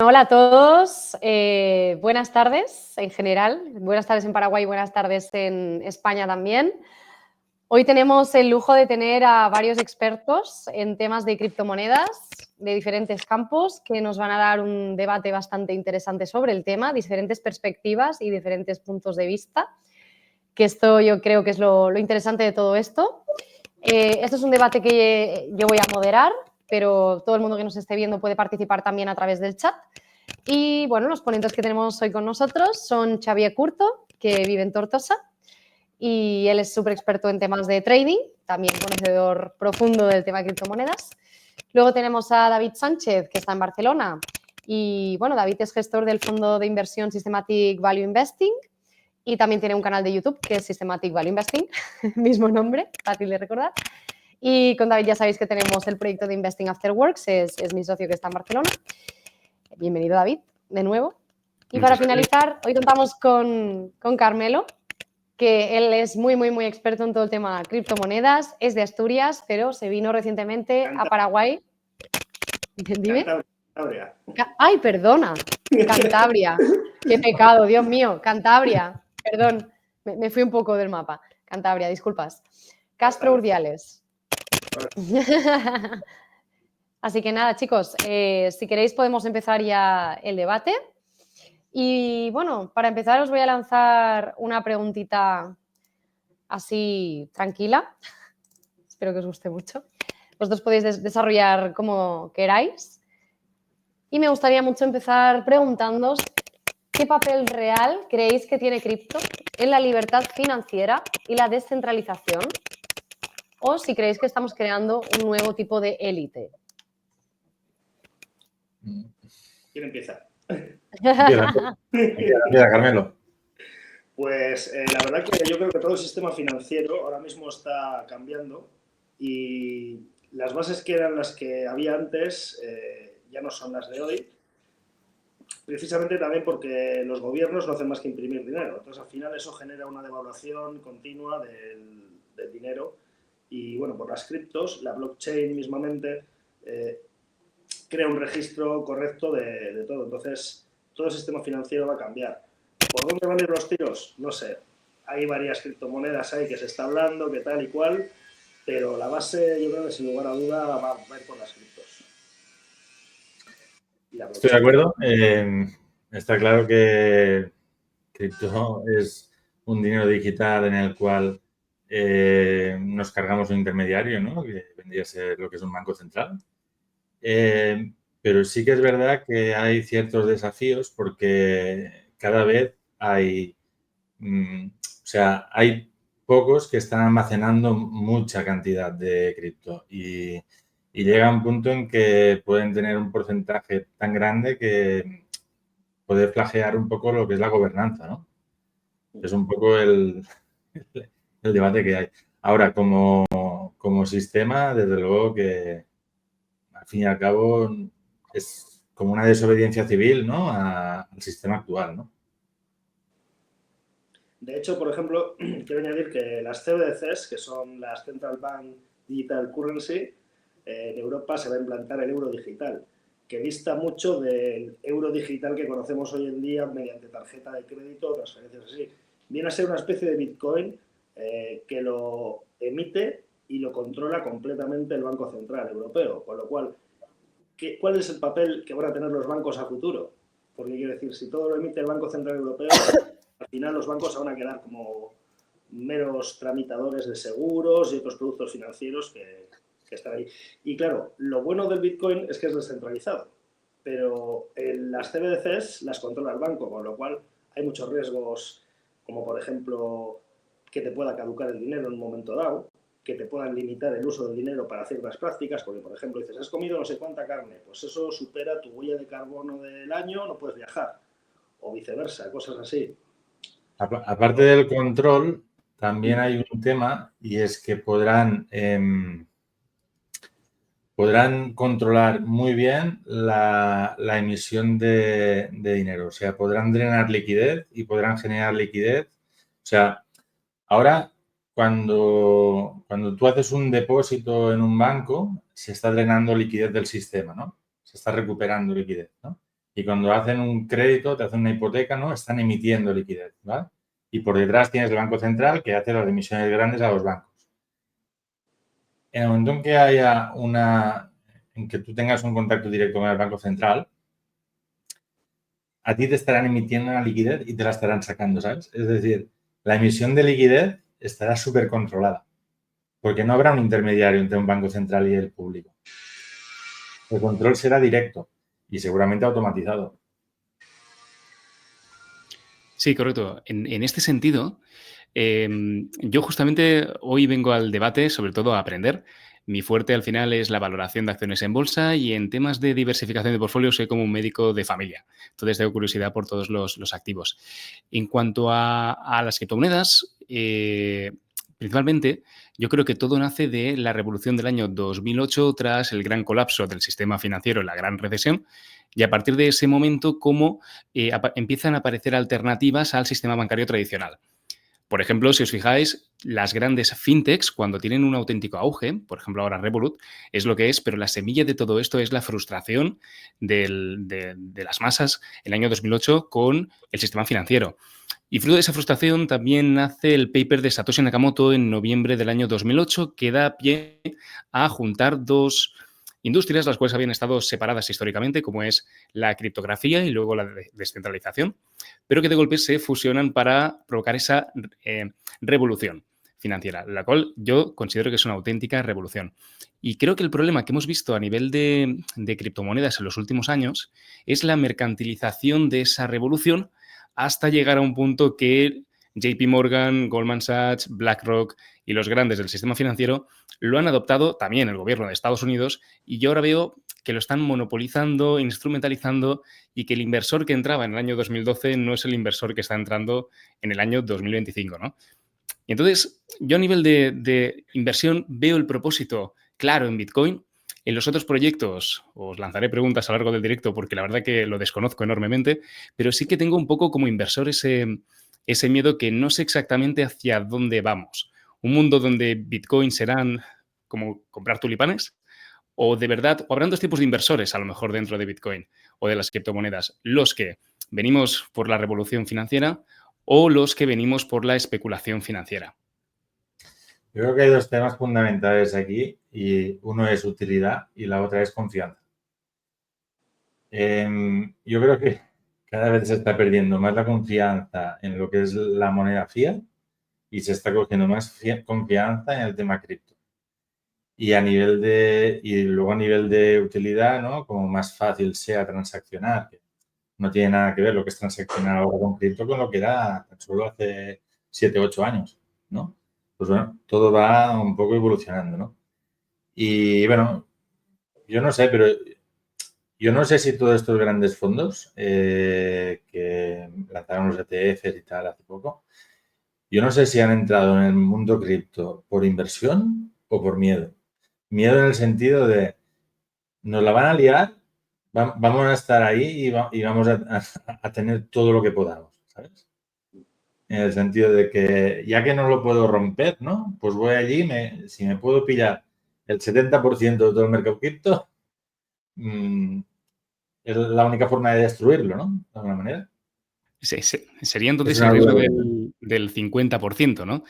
hola a todos. Buenas tardes en general. Buenas tardes en Paraguay, buenas tardes en España también. Hoy tenemos el lujo de tener a varios expertos en temas de criptomonedas de diferentes campos que nos van a dar un debate bastante interesante sobre el tema, diferentes perspectivas y diferentes puntos de vista, que esto yo creo que es lo interesante de todo esto. Esto es un debate que yo voy a moderar, pero todo el mundo que nos esté viendo puede participar también a través del chat. Y bueno, los ponentes que tenemos hoy con nosotros son Xavier Curto, que vive en Tortosa, y él es súper experto en temas de trading, también conocedor profundo del tema de criptomonedas. Luego tenemos a David Sánchez, que está en Barcelona, y bueno, David es gestor del fondo de inversión Systematic Value Investing y también tiene un canal de YouTube que es Systematic Value Investing, mismo nombre, fácil de recordar. Y con David ya sabéis que tenemos el proyecto de Investing After Works, es mi socio que está en Barcelona. Bienvenido, David, de nuevo. Y para finalizar, hoy contamos con Carmelo, que él es muy experto en todo el tema de criptomonedas, es de Asturias, pero se vino recientemente a Paraguay. Dime. Cantabria. Ay, perdona, Cantabria. Qué pecado, Dios mío, Cantabria. Perdón, me fui un poco del mapa. Cantabria, disculpas. Castro Urdiales. Así que nada, chicos, si queréis podemos empezar ya el debate. Y bueno, para empezar os voy a lanzar una preguntita así tranquila. Espero que os guste mucho. Vosotros podéis desarrollar como queráis. Y me gustaría mucho empezar preguntándoos ¿qué papel real creéis que tiene cripto en la libertad financiera y la descentralización? O si creéis que estamos creando un nuevo tipo de élite. ¿Quién empieza? Empieza, Carmelo. Pues la verdad que yo creo que todo el sistema financiero ahora mismo está cambiando y las bases que eran las que había antes ya no son las de hoy, precisamente también porque los gobiernos no hacen más que imprimir dinero. Entonces, al final eso genera una devaluación continua del dinero y, bueno, por las criptos, la blockchain mismamente crea un registro correcto de todo. Entonces, todo el sistema financiero va a cambiar. ¿Por dónde van a ir los tiros? No sé. Hay varias criptomonedas ahí que se está hablando, que tal y cual, pero la base, yo creo que sin lugar a duda va a ir por las criptos. Estoy de acuerdo. Está claro que cripto es un dinero digital en el cual nos cargamos un intermediario, ¿no? Que vendría a ser lo que es un banco central. Pero sí que es verdad que hay ciertos desafíos porque cada vez hay, hay pocos que están almacenando mucha cantidad de cripto y llega un punto en que pueden tener un porcentaje tan grande que puede flagear un poco lo que es la gobernanza, ¿no? Es un poco el debate que hay. Ahora, como sistema, desde luego que al fin y al cabo es como una desobediencia civil, ¿no? Al sistema actual, ¿no? De hecho, por ejemplo, quiero añadir que las CBDCs, que son las Central Bank Digital Currency, en Europa se va a implantar el euro digital, que dista mucho del euro digital que conocemos hoy en día mediante tarjeta de crédito o transferencias así. Viene a ser una especie de Bitcoin que lo emite y lo controla completamente el Banco Central Europeo, con lo cual, ¿cuál es el papel que van a tener los bancos a futuro? Porque quiero decir, si todo lo emite el Banco Central Europeo, al final los bancos se van a quedar como meros tramitadores de seguros y otros productos financieros que están ahí. Y claro, lo bueno del Bitcoin es que es descentralizado, pero las CBDCs las controla el banco, con lo cual hay muchos riesgos, como por ejemplo que te pueda caducar el dinero en un momento dado, que te puedan limitar el uso del dinero para ciertas prácticas, porque por ejemplo dices, has comido no sé cuánta carne, pues eso supera tu huella de carbono del año, no puedes viajar, o viceversa, cosas así. Aparte del control, también hay un tema y es que podrán controlar muy bien la emisión de dinero. O sea, podrán drenar liquidez y podrán generar liquidez. O sea, ahora cuando tú haces un depósito en un banco, se está drenando liquidez del sistema, ¿no? Se está recuperando liquidez, ¿no? Y cuando hacen un crédito, te hacen una hipoteca, ¿no? Están emitiendo liquidez, ¿vale? Y por detrás tienes el Banco Central que hace las emisiones grandes a los bancos. En el momento en que haya en que tú tengas un contacto directo con el Banco Central, a ti te estarán emitiendo una liquidez y te la estarán sacando, ¿sabes? Es decir, la emisión de liquidez estará súper controlada, porque no habrá un intermediario entre un banco central y el público. El control será directo y seguramente automatizado. Sí, correcto. En este sentido, yo justamente hoy vengo al debate, sobre todo a aprender. Mi fuerte al final es la valoración de acciones en bolsa y en temas de diversificación de portfolio soy como un médico de familia. Entonces tengo curiosidad por todos los activos. En cuanto a las criptomonedas, principalmente yo creo que todo nace de la revolución del año 2008 tras el gran colapso del sistema financiero, la gran recesión. Y a partir de ese momento, cómo empiezan a aparecer alternativas al sistema bancario tradicional. Por ejemplo, si os fijáis, las grandes fintechs, cuando tienen un auténtico auge, por ejemplo ahora Revolut, es lo que es, pero la semilla de todo esto es la frustración de las masas en el año 2008 con el sistema financiero. Y fruto de esa frustración también nace el paper de Satoshi Nakamoto en noviembre del año 2008, que da pie a juntar dos industrias, las cuales habían estado separadas históricamente, como es la criptografía y luego la descentralización, pero que de golpe se fusionan para provocar esa revolución financiera, la cual yo considero que es una auténtica revolución. Y creo que el problema que hemos visto a nivel de criptomonedas en los últimos años es la mercantilización de esa revolución hasta llegar a un punto que JP Morgan, Goldman Sachs, BlackRock y los grandes del sistema financiero lo han adoptado, también el gobierno de Estados Unidos, y yo ahora veo que lo están monopolizando, instrumentalizando y que el inversor que entraba en el año 2012 no es el inversor que está entrando en el año 2025, ¿no? Y entonces, yo a nivel de inversión veo el propósito claro en Bitcoin. En los otros proyectos os lanzaré preguntas a lo largo del directo porque la verdad que lo desconozco enormemente, pero sí que tengo un poco como inversor ese miedo que no sé exactamente hacia dónde vamos. Un mundo donde Bitcoin serán como comprar tulipanes o de verdad, o habrán dos tipos de inversores a lo mejor dentro de Bitcoin o de las criptomonedas. Los que venimos por la revolución financiera o los que venimos por la especulación financiera. Yo creo que hay dos temas fundamentales aquí y uno es utilidad y la otra es confianza. Yo creo que cada vez se está perdiendo más la confianza en lo que es la moneda fiat y se está cogiendo más confianza en el tema cripto. Y luego a nivel de utilidad, ¿no? Como más fácil sea transaccionar, que no tiene nada que ver lo que es transaccionar ahora con cripto con lo que era tan solo hace 7, 8 años, ¿no? Pues bueno, todo va un poco evolucionando, ¿no? Y bueno, yo no sé, pero yo no sé si todos estos grandes fondos que lanzaron los ETFs y tal hace poco, yo no sé si han entrado en el mundo cripto por inversión o por miedo. Miedo en el sentido de nos la van a liar, vamos a estar ahí y vamos a tener todo lo que podamos, ¿sabes? En el sentido de que ya que no lo puedo romper, ¿no? Pues voy allí, si me puedo pillar el 70% de todo el mercado cripto, es la única forma de destruirlo, ¿no? De alguna manera. Sería entonces Es el una riesgo duda. del 50%, ¿no?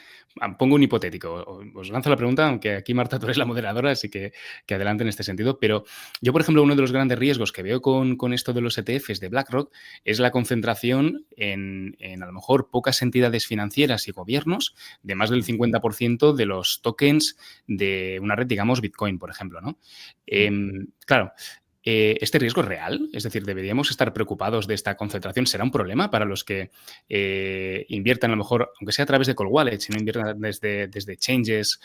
Pongo un hipotético. Os lanzo la pregunta, aunque aquí, Marta, tú eres la moderadora, así que adelante en este sentido. Pero yo, por ejemplo, uno de los grandes riesgos que veo con esto de los ETFs de BlackRock es la concentración en a lo mejor pocas entidades financieras y gobiernos de más del 50% de los tokens de una red, digamos, Bitcoin, por ejemplo, ¿no? Claro. ¿Este riesgo es real? Es decir, ¿deberíamos estar preocupados de esta concentración? ¿Será un problema para los que inviertan a lo mejor, aunque sea a través de Cold Wallet, si no inviertan desde exchanges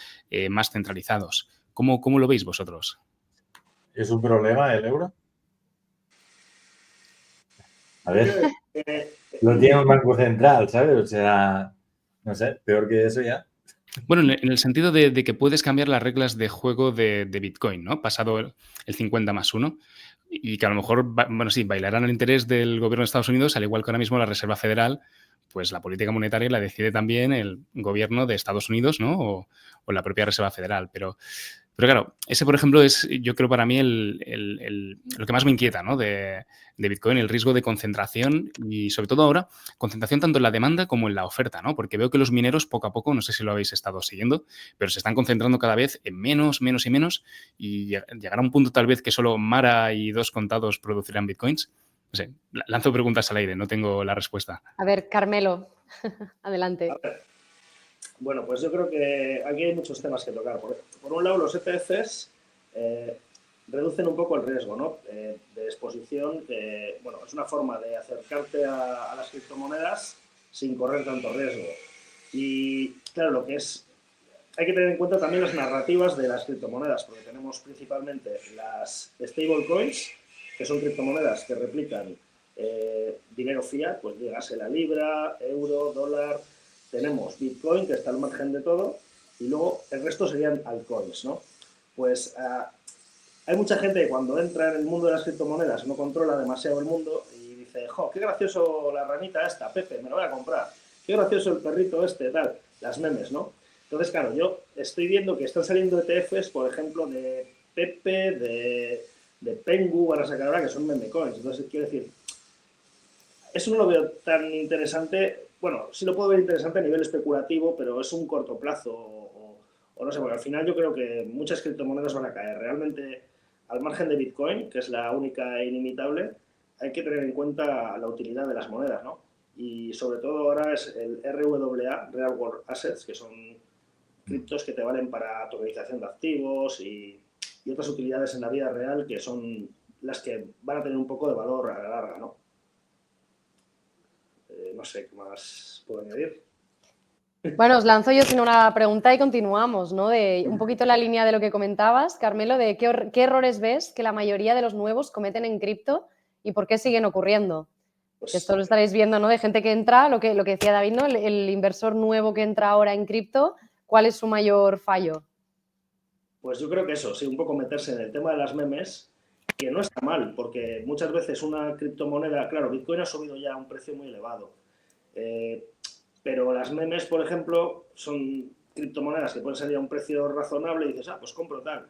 más centralizados? ¿Cómo lo veis vosotros? ¿Es un problema el euro? A ver, lo tiene un banco central, ¿sabes? O sea, no sé, peor que eso ya. Bueno, en el sentido de que puedes cambiar las reglas de juego de Bitcoin, ¿no? Pasado el 50+1. Y que a lo mejor, bueno, sí, bailarán al interés del gobierno de Estados Unidos, al igual que ahora mismo la Reserva Federal, pues la política monetaria la decide también el gobierno de Estados Unidos, ¿no? O la propia Reserva Federal. Pero Pero claro, ese, por ejemplo, es, yo creo, para mí lo que más me inquieta, ¿no? de Bitcoin, el riesgo de concentración y, sobre todo ahora, concentración tanto en la demanda como en la oferta, ¿no? Porque veo que los mineros, poco a poco, no sé si lo habéis estado siguiendo, pero se están concentrando cada vez en menos y menos, y llegará un punto tal vez que solo Mara y 2 contados producirán Bitcoins. No sé, lanzo preguntas al aire, no tengo la respuesta. A ver, Carmelo, adelante. A ver, bueno, pues yo creo que aquí hay muchos temas que tocar. Por un lado, los ETFs reducen un poco el riesgo, ¿no? De exposición, que bueno, es una forma de acercarte a las criptomonedas sin correr tanto riesgo. Y claro, lo que es, hay que tener en cuenta también las narrativas de las criptomonedas, porque tenemos principalmente las stablecoins, que son criptomonedas que replican dinero fiat, pues llegase la libra, euro, dólar. Tenemos Bitcoin, que está al margen de todo, y luego el resto serían altcoins, ¿no? Pues hay mucha gente que cuando entra en el mundo de las criptomonedas no controla demasiado el mundo y dice, jo, qué gracioso la ranita esta, Pepe, me lo voy a comprar. Qué gracioso el perrito este, tal, las memes, ¿no? Entonces, claro, yo estoy viendo que están saliendo ETFs, por ejemplo, de Pepe, de Pengu, van a sacar ahora, que son meme coins. Entonces, quiero decir, eso no lo veo tan interesante. Bueno, sí lo puedo ver interesante a nivel especulativo, pero es un corto plazo o no sé, porque al final yo creo que muchas criptomonedas van a caer. Realmente, al margen de Bitcoin, que es la única e inimitable, hay que tener en cuenta la utilidad de las monedas, ¿no? Y sobre todo ahora es el RWA, Real World Assets, que son criptos que te valen para tokenización de activos y otras utilidades en la vida real que son las que van a tener un poco de valor a la larga, ¿no? No sé qué más puedo añadir. Bueno, os lanzo yo una pregunta y continuamos, ¿no? De un poquito la línea de lo que comentabas, Carmelo, de qué errores ves que la mayoría de los nuevos cometen en cripto y por qué siguen ocurriendo. Pues, esto lo estaréis viendo, ¿no? De gente que entra, lo que decía David, ¿no? El inversor nuevo que entra ahora en cripto, ¿cuál es su mayor fallo? Pues yo creo que eso, sí, un poco meterse en el tema de las memes, que no está mal, porque muchas veces una criptomoneda, claro, Bitcoin ha subido ya a un precio muy elevado, pero las memes, por ejemplo, son criptomonedas que pueden salir a un precio razonable y dices, pues compro tal.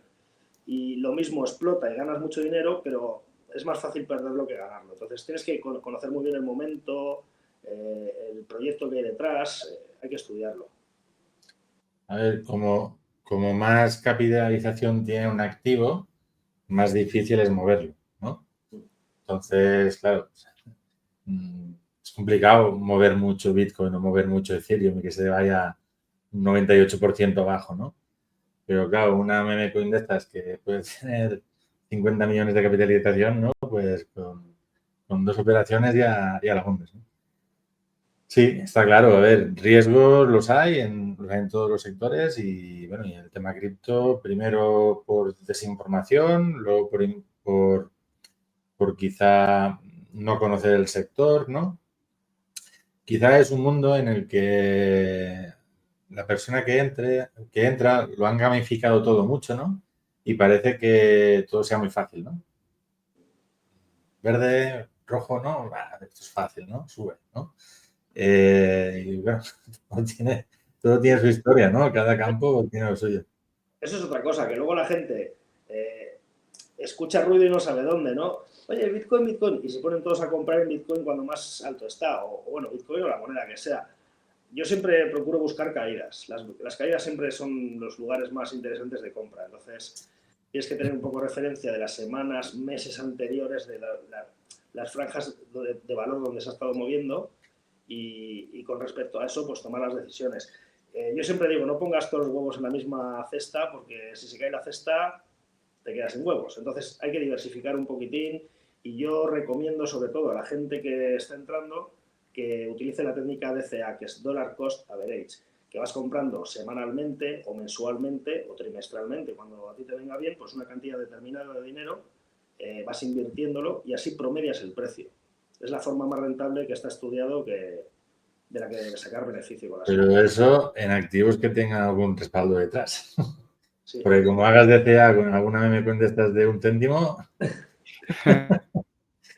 Y lo mismo explota y ganas mucho dinero, pero es más fácil perderlo que ganarlo. Entonces tienes que conocer muy bien el momento, el proyecto que hay detrás, hay que estudiarlo. A ver, como más capitalización tiene un activo, más difícil es moverlo, ¿no? Entonces, claro, es complicado mover mucho Bitcoin o mover mucho Ethereum y que se vaya un 98% abajo, ¿no? Pero claro, una meme coin de estas que puede tener 50 millones de capitalización, ¿no? Pues con 2 operaciones ya la hundes, ¿no? Sí, está claro. A ver, riesgos los hay en todos los sectores y, bueno, y el tema cripto, primero por desinformación, luego por quizá no conocer el sector, ¿no? Quizá es un mundo en el que la persona que entra, lo han gamificado todo mucho, ¿no? Y parece que todo sea muy fácil, ¿no? Verde, rojo, ¿no? Esto es fácil, ¿no? Sube, ¿no? Y bueno, todo tiene su historia, ¿no? Cada campo tiene lo suyo. Eso es otra cosa, que luego la gente escucha ruido y no sabe dónde, ¿no? Oye, Bitcoin, y se ponen todos a comprar en Bitcoin cuando más alto está, o bueno, Bitcoin o la moneda que sea. Yo siempre procuro buscar caídas. Las caídas siempre son los lugares más interesantes de compra. Entonces, tienes que tener un poco de referencia de las semanas, meses anteriores, de las franjas de valor donde se ha estado moviendo y con respecto a eso, pues tomar las decisiones. Yo siempre digo, no pongas todos los huevos en la misma cesta porque si se cae la cesta te quedas sin huevos. Entonces hay que diversificar un poquitín y yo recomiendo sobre todo a la gente que está entrando que utilice la técnica DCA, que es Dollar Cost Average, que vas comprando semanalmente o mensualmente o trimestralmente, cuando a ti te venga bien, pues una cantidad determinada de dinero, vas invirtiéndolo y así promedias el precio. Es la forma más rentable que está estudiado de la que sacar beneficio con las Pero eso en activos que tengan algún respaldo detrás. Sí. Porque como hagas DCA con alguna meme coin de estas de 1 céntimo...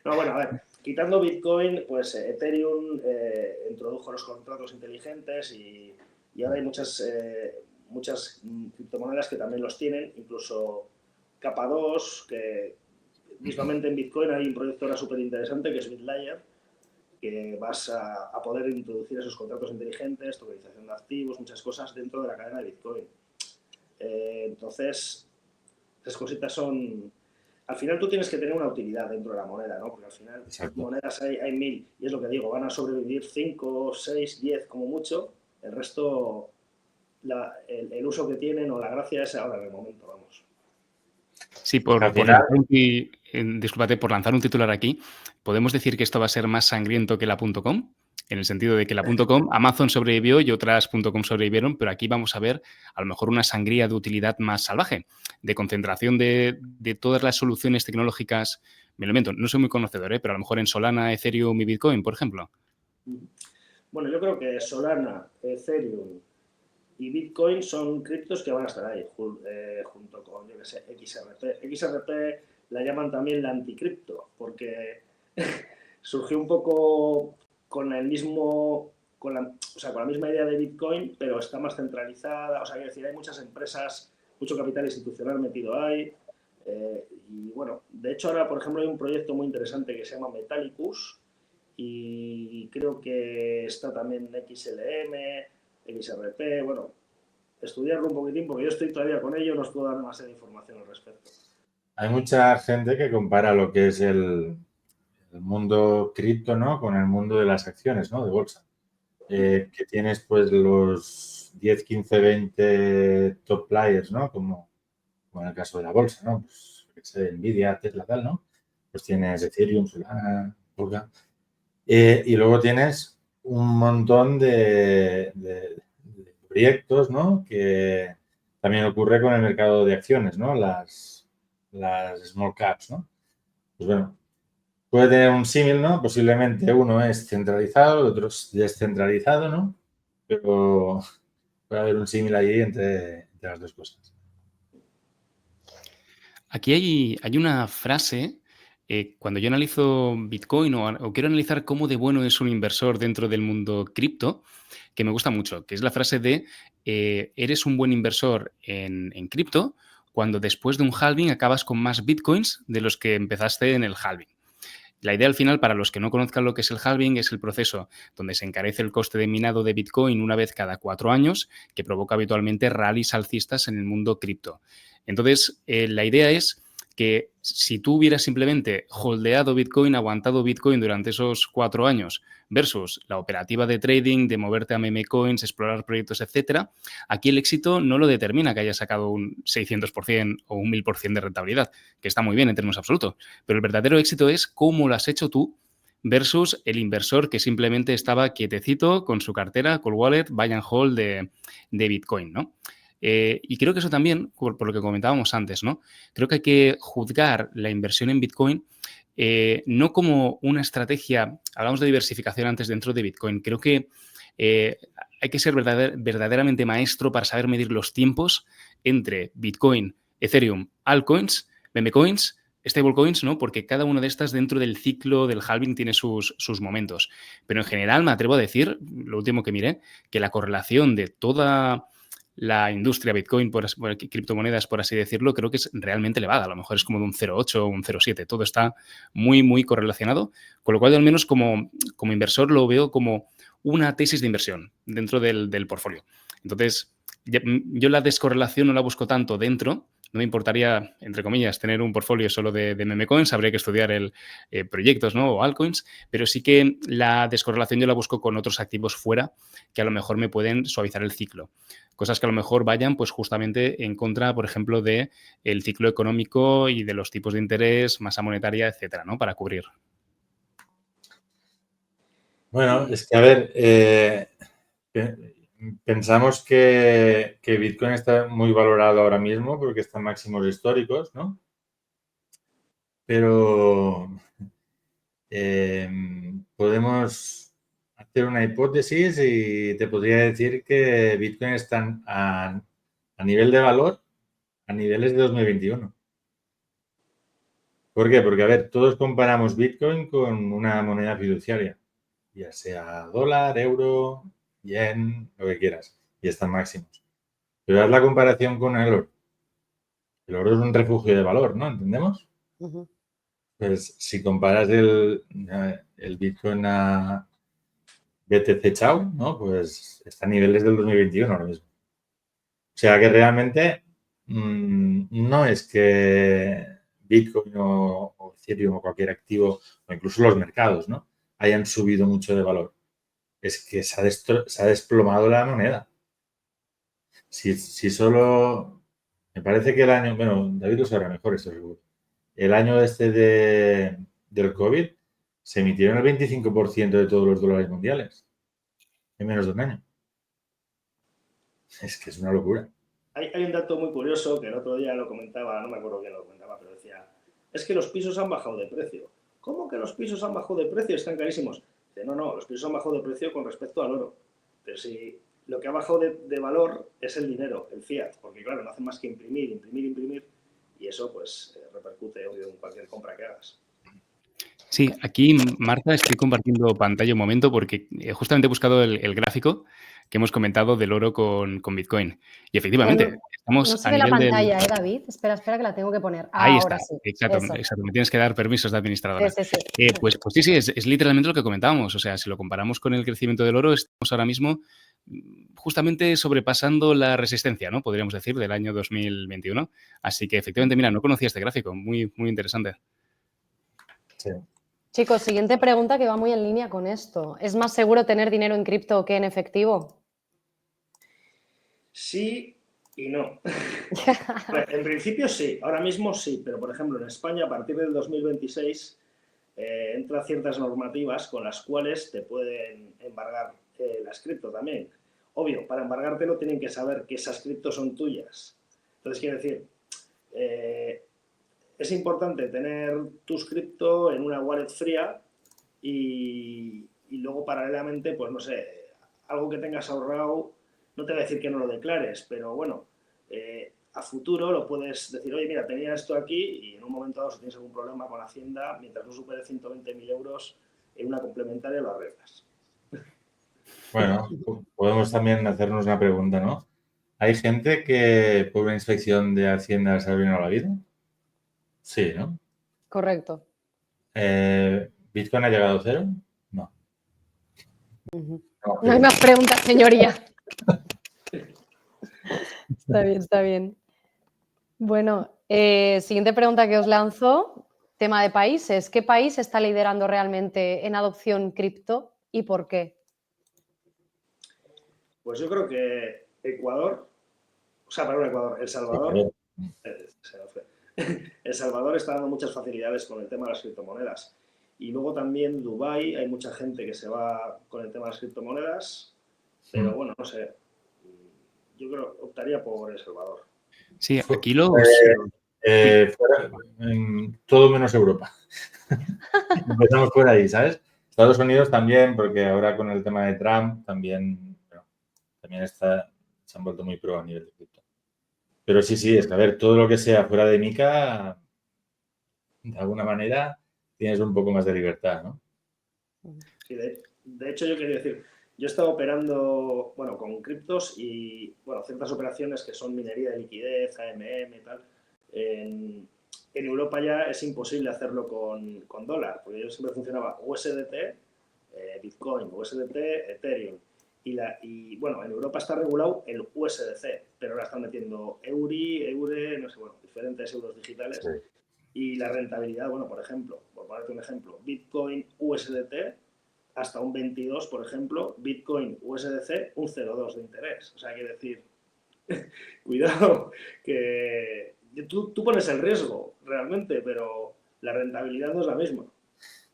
No, bueno, a ver, quitando Bitcoin, pues Ethereum introdujo los contratos inteligentes y ahora hay muchas criptomonedas que también los tienen, incluso K2, que mismamente en Bitcoin hay un proyecto ahora súper interesante que es BitLayer, que vas a poder introducir esos contratos inteligentes, tokenización de activos, muchas cosas dentro de la cadena de Bitcoin. Entonces, esas cositas son... Al final tú tienes que tener una utilidad dentro de la moneda, ¿no? Porque al final monedas hay 1000 y es lo que digo, van a sobrevivir 5, 6, 10 como mucho. El resto, el uso que tienen o la gracia es ahora en el momento, vamos. Sí, discúlpate, por lanzar un titular aquí, ¿podemos decir que esto va a ser más sangriento que la .com? En el sentido de que la .com, Amazon sobrevivió y otras .com sobrevivieron, pero aquí vamos a ver a lo mejor una sangría de utilidad más salvaje, de concentración de todas las soluciones tecnológicas. Me lo invento, no soy muy conocedor, pero a lo mejor en Solana, Ethereum y Bitcoin, por ejemplo. Bueno, yo creo que Solana, Ethereum y Bitcoin son criptos que van a estar ahí, junto con, yo qué sé, XRP. XRP la llaman también la anticripto, porque surgió un poco con el mismo, con la misma idea de Bitcoin, pero está más centralizada. O sea, quiero decir, hay muchas empresas, mucho capital institucional metido ahí. Y bueno, de hecho ahora, por ejemplo, hay un proyecto muy interesante que se llama Metallicus y creo que está también XLM, XRP, bueno, estudiarlo un poquitín porque yo estoy todavía con ello, no os puedo dar demasiada información al respecto. Hay mucha gente que compara lo que es el mundo cripto, ¿no? Con el mundo de las acciones, ¿no? De bolsa. Que tienes pues los 10, 15, 20 top players, ¿no? Como en el caso de la bolsa, ¿no? Pues Nvidia, Tesla, tal, ¿no? Pues tienes Ethereum, Solana, Polka. Y luego tienes un montón de proyectos, ¿no? Que también ocurre con el mercado de acciones, ¿no? Las small caps, ¿no? Pues bueno, puede tener un símil, ¿no? Posiblemente uno es centralizado, el otro es descentralizado, ¿no? Pero puede haber un símil ahí entre las dos cosas. Aquí hay una frase, cuando yo analizo Bitcoin o quiero analizar cómo de bueno es un inversor dentro del mundo cripto, que me gusta mucho, que es la frase de eres un buen inversor en cripto cuando después de un halving acabas con más Bitcoins de los que empezaste en el halving. La idea al final, para los que no conozcan lo que es el halving, es el proceso donde se encarece el coste de minado de Bitcoin una vez cada 4 años, que provoca habitualmente rallies alcistas en el mundo cripto. Entonces, la idea es que si tú hubieras simplemente holdeado Bitcoin, aguantado Bitcoin durante esos 4 años versus la operativa de trading, de moverte a meme coins, explorar proyectos, etcétera, aquí el éxito no lo determina que hayas sacado un 600% o un 1000% de rentabilidad, que está muy bien en términos absolutos, pero el verdadero éxito es cómo lo has hecho tú versus el inversor que simplemente estaba quietecito con su cartera, con wallet, buy and hold de Bitcoin, ¿no? Y creo que eso también, por lo que comentábamos antes, ¿no? Creo que hay que juzgar la inversión en Bitcoin no como una estrategia, hablamos de diversificación antes dentro de Bitcoin, creo que hay que ser verdaderamente maestro para saber medir los tiempos entre Bitcoin, Ethereum, altcoins, memecoins, stablecoins, ¿no? Porque cada una de estas dentro del ciclo del halving tiene sus momentos. Pero en general me atrevo a decir, lo último que miré, que la correlación de toda la industria Bitcoin, por criptomonedas, por así decirlo, creo que es realmente elevada. A lo mejor es como de un 0,8 o un 0,7. Todo está muy, muy correlacionado. Con lo cual, yo al menos como inversor lo veo como una tesis de inversión dentro del portfolio. Entonces, yo la descorrelación no la busco tanto dentro. No me importaría, entre comillas, tener un portfolio solo de meme coins. Habría que estudiar proyectos, ¿no? O altcoins. Pero sí que la descorrelación yo la busco con otros activos fuera que a lo mejor me pueden suavizar el ciclo. Cosas que a lo mejor vayan pues justamente en contra, por ejemplo, del ciclo económico y de los tipos de interés, masa monetaria, etcétera, ¿no? Para cubrir. Bueno, es que a ver, pensamos que Bitcoin está muy valorado ahora mismo porque está en máximos históricos, ¿no? Pero podemos hacer una hipótesis y te podría decir que Bitcoin está a nivel de valor a niveles de 2021. ¿Por qué? Porque, a ver, todos comparamos Bitcoin con una moneda fiduciaria, ya sea dólar, euro, yen, lo que quieras, y están máximos. Pero haz la comparación con el oro. El oro es un refugio de valor, ¿no? ¿Entendemos? Ujú. Pues si comparas el Bitcoin a BTC Chao, ¿no? Pues está a niveles del 2021 ahora mismo. O sea que realmente no es que Bitcoin o Ethereum o cualquier activo, o incluso los mercados, ¿no? Hayan subido mucho de valor. Es que se ha desplomado la moneda. Si solo... Me parece que el año... Bueno, David lo sabrá mejor, eso seguro. El año del COVID se emitieron el 25% de todos los dólares mundiales en menos de un año. Es que es una locura. Hay un dato muy curioso que el otro día lo comentaba, no me acuerdo quién lo comentaba, pero decía, es que los pisos han bajado de precio. ¿Cómo que los pisos han bajado de precio? Están carísimos. Dice, no, los pisos han bajado de precio con respecto al oro. Pero si lo que ha bajado de valor es el dinero, el fiat, porque claro, no hacen más que imprimir, y eso pues repercute obvio en cualquier compra que hagas. Sí, aquí, Marta, estoy compartiendo pantalla un momento porque justamente he buscado el gráfico que hemos comentado del oro con Bitcoin. Y efectivamente, No estamos se a ve la nivel del... pantalla, David. Espera, que la tengo que poner. Ahí está, Ahora sí. exacto, Eso. me tienes que dar permisos de administradora. Sí. Pues sí, es literalmente lo que comentábamos. O sea, si lo comparamos con el crecimiento del oro, estamos ahora mismo justamente sobrepasando la resistencia, ¿no? Podríamos decir, del año 2021. Así que, efectivamente, mira, no conocía este gráfico. Muy, muy interesante. Sí. Chicos, siguiente pregunta que va muy en línea con esto. ¿Es más seguro tener dinero en cripto que en efectivo? Sí y no. En principio sí, ahora mismo sí, pero por ejemplo en España a partir del 2026 entran ciertas normativas con las cuales te pueden embargar las cripto también. Obvio, para embargártelo tienen que saber que esas criptos son tuyas. Entonces, quiero decir, es importante tener tus cripto en una wallet fría y luego paralelamente, pues no sé, algo que tengas ahorrado, no te voy a decir que no lo declares, pero bueno, a futuro lo puedes decir, oye, mira, tenía esto aquí y en un momento dado si tienes algún problema con Hacienda, mientras no supere 120.000 euros, en una complementaria lo arreglas. Bueno, podemos también hacernos una pregunta, ¿no? ¿Hay gente que por una inspección de Hacienda se arruinó la vida? Sí, ¿no? Correcto. ¿Bitcoin ha llegado a cero? No. No hay más preguntas, señoría. Está bien. Bueno, siguiente pregunta que os lanzo, tema de países. ¿Qué país está liderando realmente en adopción cripto y por qué? Pues yo creo que Ecuador, El Salvador, El Salvador está dando muchas facilidades con el tema de las criptomonedas. Y luego también Dubái, hay mucha gente que se va con el tema de las criptomonedas, pero bueno, no sé, yo creo optaría por El Salvador. Sí, aquí todo menos Europa. Empezamos por ahí, ¿sabes? Estados Unidos también, porque ahora con el tema de Trump también, se han vuelto muy pro a nivel de cripto. Pero sí, es que a ver, todo lo que sea fuera de MiCA, de alguna manera, tienes un poco más de libertad, ¿no? Sí, de hecho yo quería decir, yo he estado operando, bueno, con criptos y, bueno, ciertas operaciones que son minería de liquidez, AMM y tal. En Europa ya es imposible hacerlo con dólar, porque yo siempre funcionaba USDT, Bitcoin, USDT, Ethereum. Y bueno, en Europa está regulado el USDC, pero ahora están metiendo Eure, no sé, bueno, diferentes euros digitales. Sí. Y la rentabilidad, bueno, por ejemplo, por ponerte un ejemplo, Bitcoin USDT hasta un 22, por ejemplo, Bitcoin USDC un 0,2 de interés. O sea, quiere decir, cuidado, que tú pones el riesgo realmente, pero la rentabilidad no es la misma.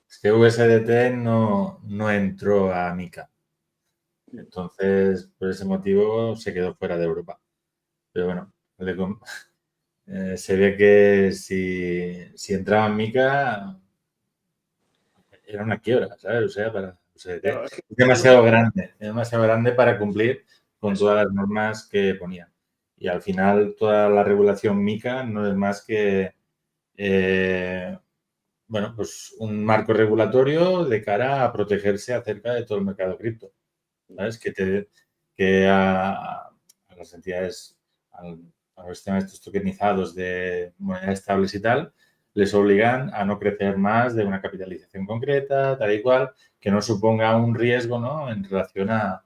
Es que USDT no entró a MiCA. Entonces, por ese motivo, se quedó fuera de Europa. Pero bueno, se ve que si entraba en MiCA, era una quiebra, ¿sabes? O sea, para USDT. Claro, Es demasiado grande para cumplir con todas las normas que ponían. Y al final, toda la regulación MiCA no es más que pues un marco regulatorio de cara a protegerse acerca de todo el mercado cripto. ¿Sabes? Que a las entidades a los sistemas estos tokenizados de monedas estables y tal, les obligan a no crecer más de una capitalización concreta, tal y cual, que no suponga un riesgo, ¿no?, en relación a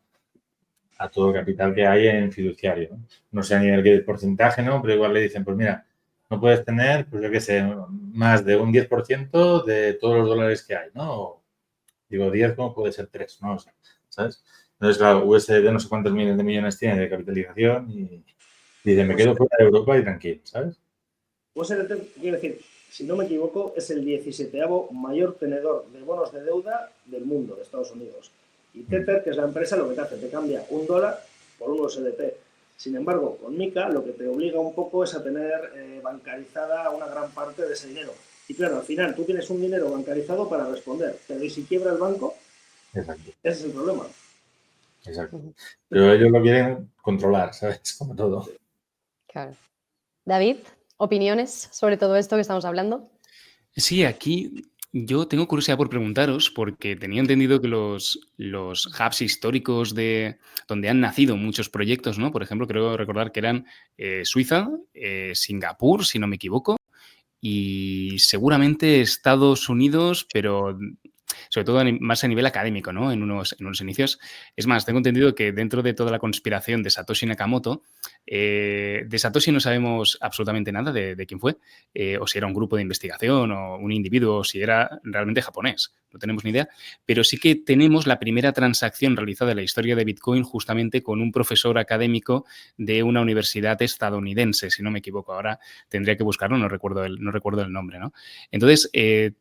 todo el capital que hay en fiduciario, ¿no? No sé a nivel de porcentaje, ¿no?, pero igual le dicen, pues mira, no puedes tener, pues yo qué sé, más de un 10% de todos los dólares que hay, ¿no? O, digo, 10 como puede ser 3, ¿no? O sea, ¿sabes? Entonces, claro, USD no sé cuántos miles de millones tiene de capitalización y dice, me quedo fuera de Europa y tranquilo, ¿sabes? USDT, quiero decir, si no me equivoco, es el 17º mayor tenedor de bonos de deuda del mundo, de Estados Unidos. Y Tether, que es la empresa, lo que te hace, te cambia un dólar por un USDT. Sin embargo, con Mica lo que te obliga un poco es a tener bancarizada una gran parte de ese dinero. Y claro, al final tú tienes un dinero bancarizado para responder, pero ¿y si quiebra el banco? Exacto. Ese es el problema. Exacto. Pero ellos lo quieren controlar, ¿sabes? Como todo. Claro. David, ¿opiniones sobre todo esto que estamos hablando? Sí, aquí yo tengo curiosidad por preguntaros, porque tenía entendido que los hubs históricos de donde han nacido muchos proyectos, ¿no? Por ejemplo, creo recordar que eran Suiza, Singapur, si no me equivoco, y seguramente Estados Unidos, pero sobre todo más a nivel académico, ¿no? En unos inicios. Es más, tengo entendido que dentro de toda la conspiración de Satoshi Nakamoto, de Satoshi no sabemos absolutamente nada de quién fue, o si era un grupo de investigación o un individuo, o si era realmente japonés. No tenemos ni idea, pero sí que tenemos la primera transacción realizada en la historia de Bitcoin justamente con un profesor académico de una universidad estadounidense, si no me equivoco. Ahora tendría que buscarlo, no recuerdo el nombre, ¿no? Entonces,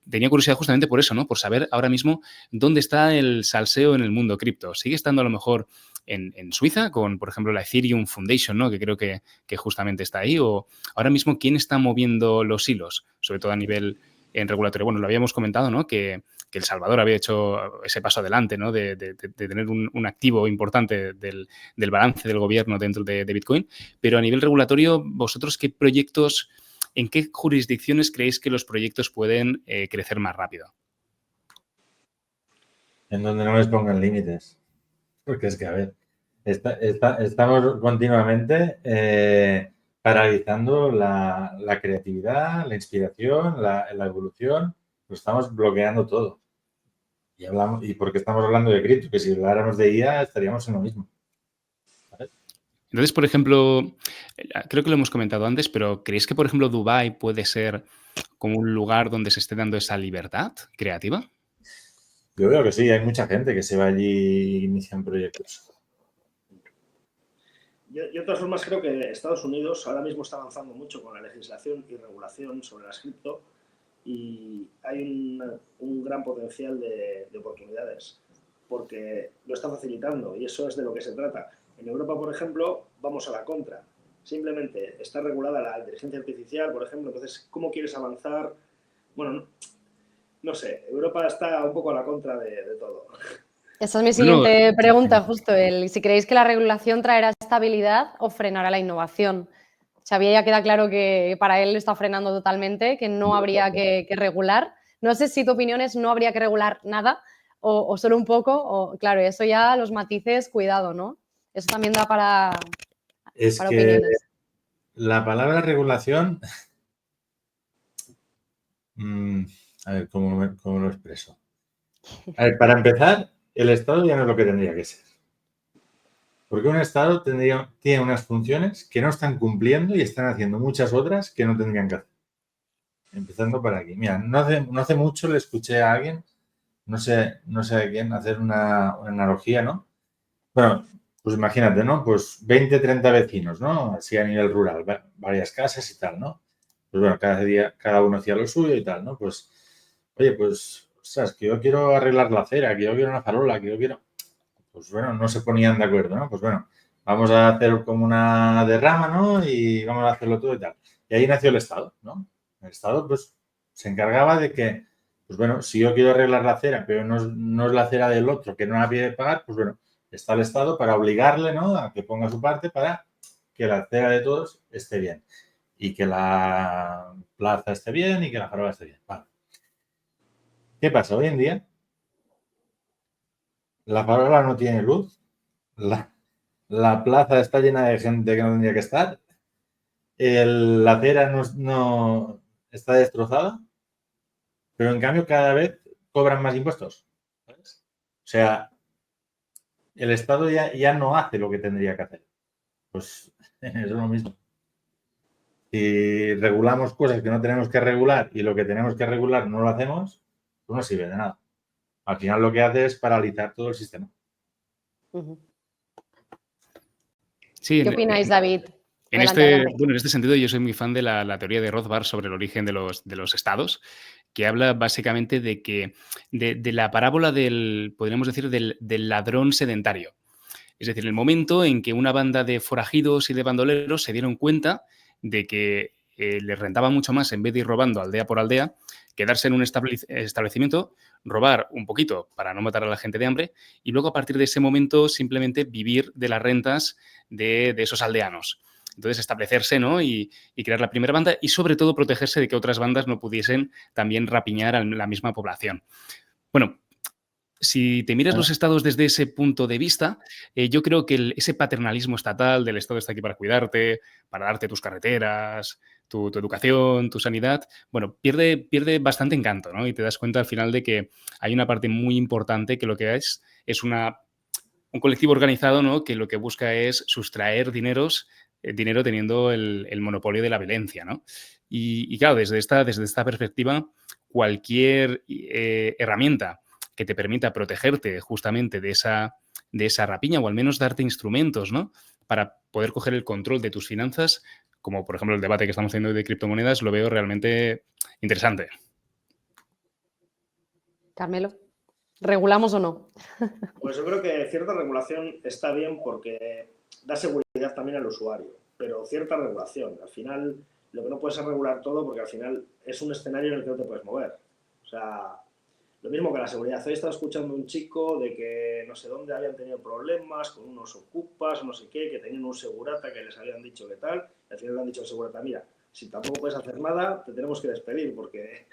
tenía curiosidad justamente por eso, ¿no? Por saber ahora mismo dónde está el salseo en el mundo cripto. ¿Sigue estando a lo mejor en Suiza con, por ejemplo, la Ethereum Foundation, ¿no? Que creo que justamente está ahí? O ahora mismo, ¿quién está moviendo los hilos? Sobre todo a nivel en regulatorio. Bueno, lo habíamos comentado, ¿no? Que El Salvador había hecho ese paso adelante, ¿no? De tener un activo importante del balance del gobierno dentro de Bitcoin. Pero a nivel regulatorio, ¿vosotros qué proyectos, en qué jurisdicciones creéis que los proyectos pueden crecer más rápido? En donde no les pongan límites. Porque es que, a ver, estamos continuamente paralizando la creatividad, la inspiración, la evolución. Lo estamos bloqueando todo. Y porque estamos hablando de cripto, que si habláramos de IA estaríamos en lo mismo. ¿Sabes? Entonces, por ejemplo, creo que lo hemos comentado antes, pero ¿creéis que, por ejemplo, Dubái puede ser como un lugar donde se esté dando esa libertad creativa? Yo veo que sí, hay mucha gente que se va allí y inician proyectos. Yo, de todas formas, creo que Estados Unidos ahora mismo está avanzando mucho con la legislación y regulación sobre las cripto y hay un gran potencial de oportunidades porque lo está facilitando y eso es de lo que se trata. En Europa, por ejemplo, vamos a la contra. Simplemente está regulada la inteligencia artificial, por ejemplo, entonces, ¿cómo quieres avanzar? Bueno, no sé, Europa está un poco a la contra de todo. Esa es mi siguiente pregunta, justo. Si creéis que la regulación traerá estabilidad o frenará la innovación. Xavier ya queda claro que para él está frenando totalmente, que no habría que regular. No sé si tu opinión es no habría que regular nada o solo un poco. O, claro, eso ya los matices, cuidado, ¿no? Eso también da para que opiniones. La palabra regulación, a ver, ¿cómo lo expreso? A ver, para empezar, el Estado ya no es lo que tendría que ser. Porque un Estado tiene unas funciones que no están cumpliendo y están haciendo muchas otras que no tendrían que hacer. Empezando por aquí. Mira, no hace mucho le escuché a alguien, no sé a quién, hacer una analogía, ¿no? Bueno, pues imagínate, ¿no? Pues 20, 30 vecinos, ¿no? Así a nivel rural, varias casas y tal, ¿no? Pues bueno, cada uno hacía lo suyo y tal, ¿no? Pues, oye, pues, ostras, que yo quiero arreglar la acera, que yo quiero una farola, que yo quiero... Pues bueno, no se ponían de acuerdo, ¿no? Pues bueno, vamos a hacer como una derrama, ¿no? Y vamos a hacerlo todo y tal. Y ahí nació el Estado, ¿no? El Estado, pues, se encargaba de que, pues bueno, si yo quiero arreglar la acera, pero no es la acera del otro, que no la pide pagar, pues bueno, está el Estado para obligarle, ¿no? A que ponga su parte para que la acera de todos esté bien. Y que la plaza esté bien y que la farola esté bien. Vale. ¿Qué pasa? Hoy en día, la farola no tiene luz, la plaza está llena de gente que no tendría que estar la acera no está destrozada, pero en cambio cada vez cobran más impuestos. ¿Sabes? O sea, el Estado ya no hace lo que tendría que hacer. Pues es lo mismo. Si regulamos cosas que no tenemos que regular y lo que tenemos que regular no lo hacemos, pues no sirve de nada. Al final lo que hace es paralizar todo el sistema. Sí, ¿Qué opináis, David? En Adelante. este sentido, yo soy muy fan de la teoría de Rothbard sobre el origen de los estados, que habla básicamente de que de la parábola podríamos decir, del ladrón sedentario. Es decir, el momento en que una banda de forajidos y de bandoleros se dieron cuenta de que les rentaba mucho más, en vez de ir robando aldea por aldea, quedarse en un establecimiento, robar un poquito para no matar a la gente de hambre y luego a partir de ese momento simplemente vivir de las rentas de esos aldeanos. Entonces, establecerse, ¿no? y crear la primera banda y, sobre todo, protegerse de que otras bandas no pudiesen también rapiñar a la misma población. Bueno, si te miras los estados desde ese punto de vista, yo creo que ese paternalismo estatal del Estado está aquí para cuidarte, para darte tus carreteras, tu educación, tu sanidad, bueno, pierde bastante encanto, ¿no? Y te das cuenta al final de que hay una parte muy importante que lo que es un colectivo organizado, ¿no? Que lo que busca es sustraer dinero teniendo el monopolio de la violencia, ¿no? Y claro, desde esta perspectiva, cualquier herramienta que te permita protegerte justamente de esa rapiña o al menos darte instrumentos, ¿no? Para poder coger el control de tus finanzas, como por ejemplo el debate que estamos haciendo de criptomonedas, lo veo realmente interesante. Carmelo, ¿regulamos o no? Pues yo creo que cierta regulación está bien porque da seguridad también al usuario, pero cierta regulación. Al final, lo que no puedes es regular todo porque al final es un escenario en el que no te puedes mover. O sea, lo mismo que la seguridad. Hoy estaba escuchando a un chico de que no sé dónde habían tenido problemas con unos ocupas, no sé qué, que tenían un segurata que les habían dicho que tal, y al final le han dicho al segurata, mira, si tampoco puedes hacer nada, te tenemos que despedir, porque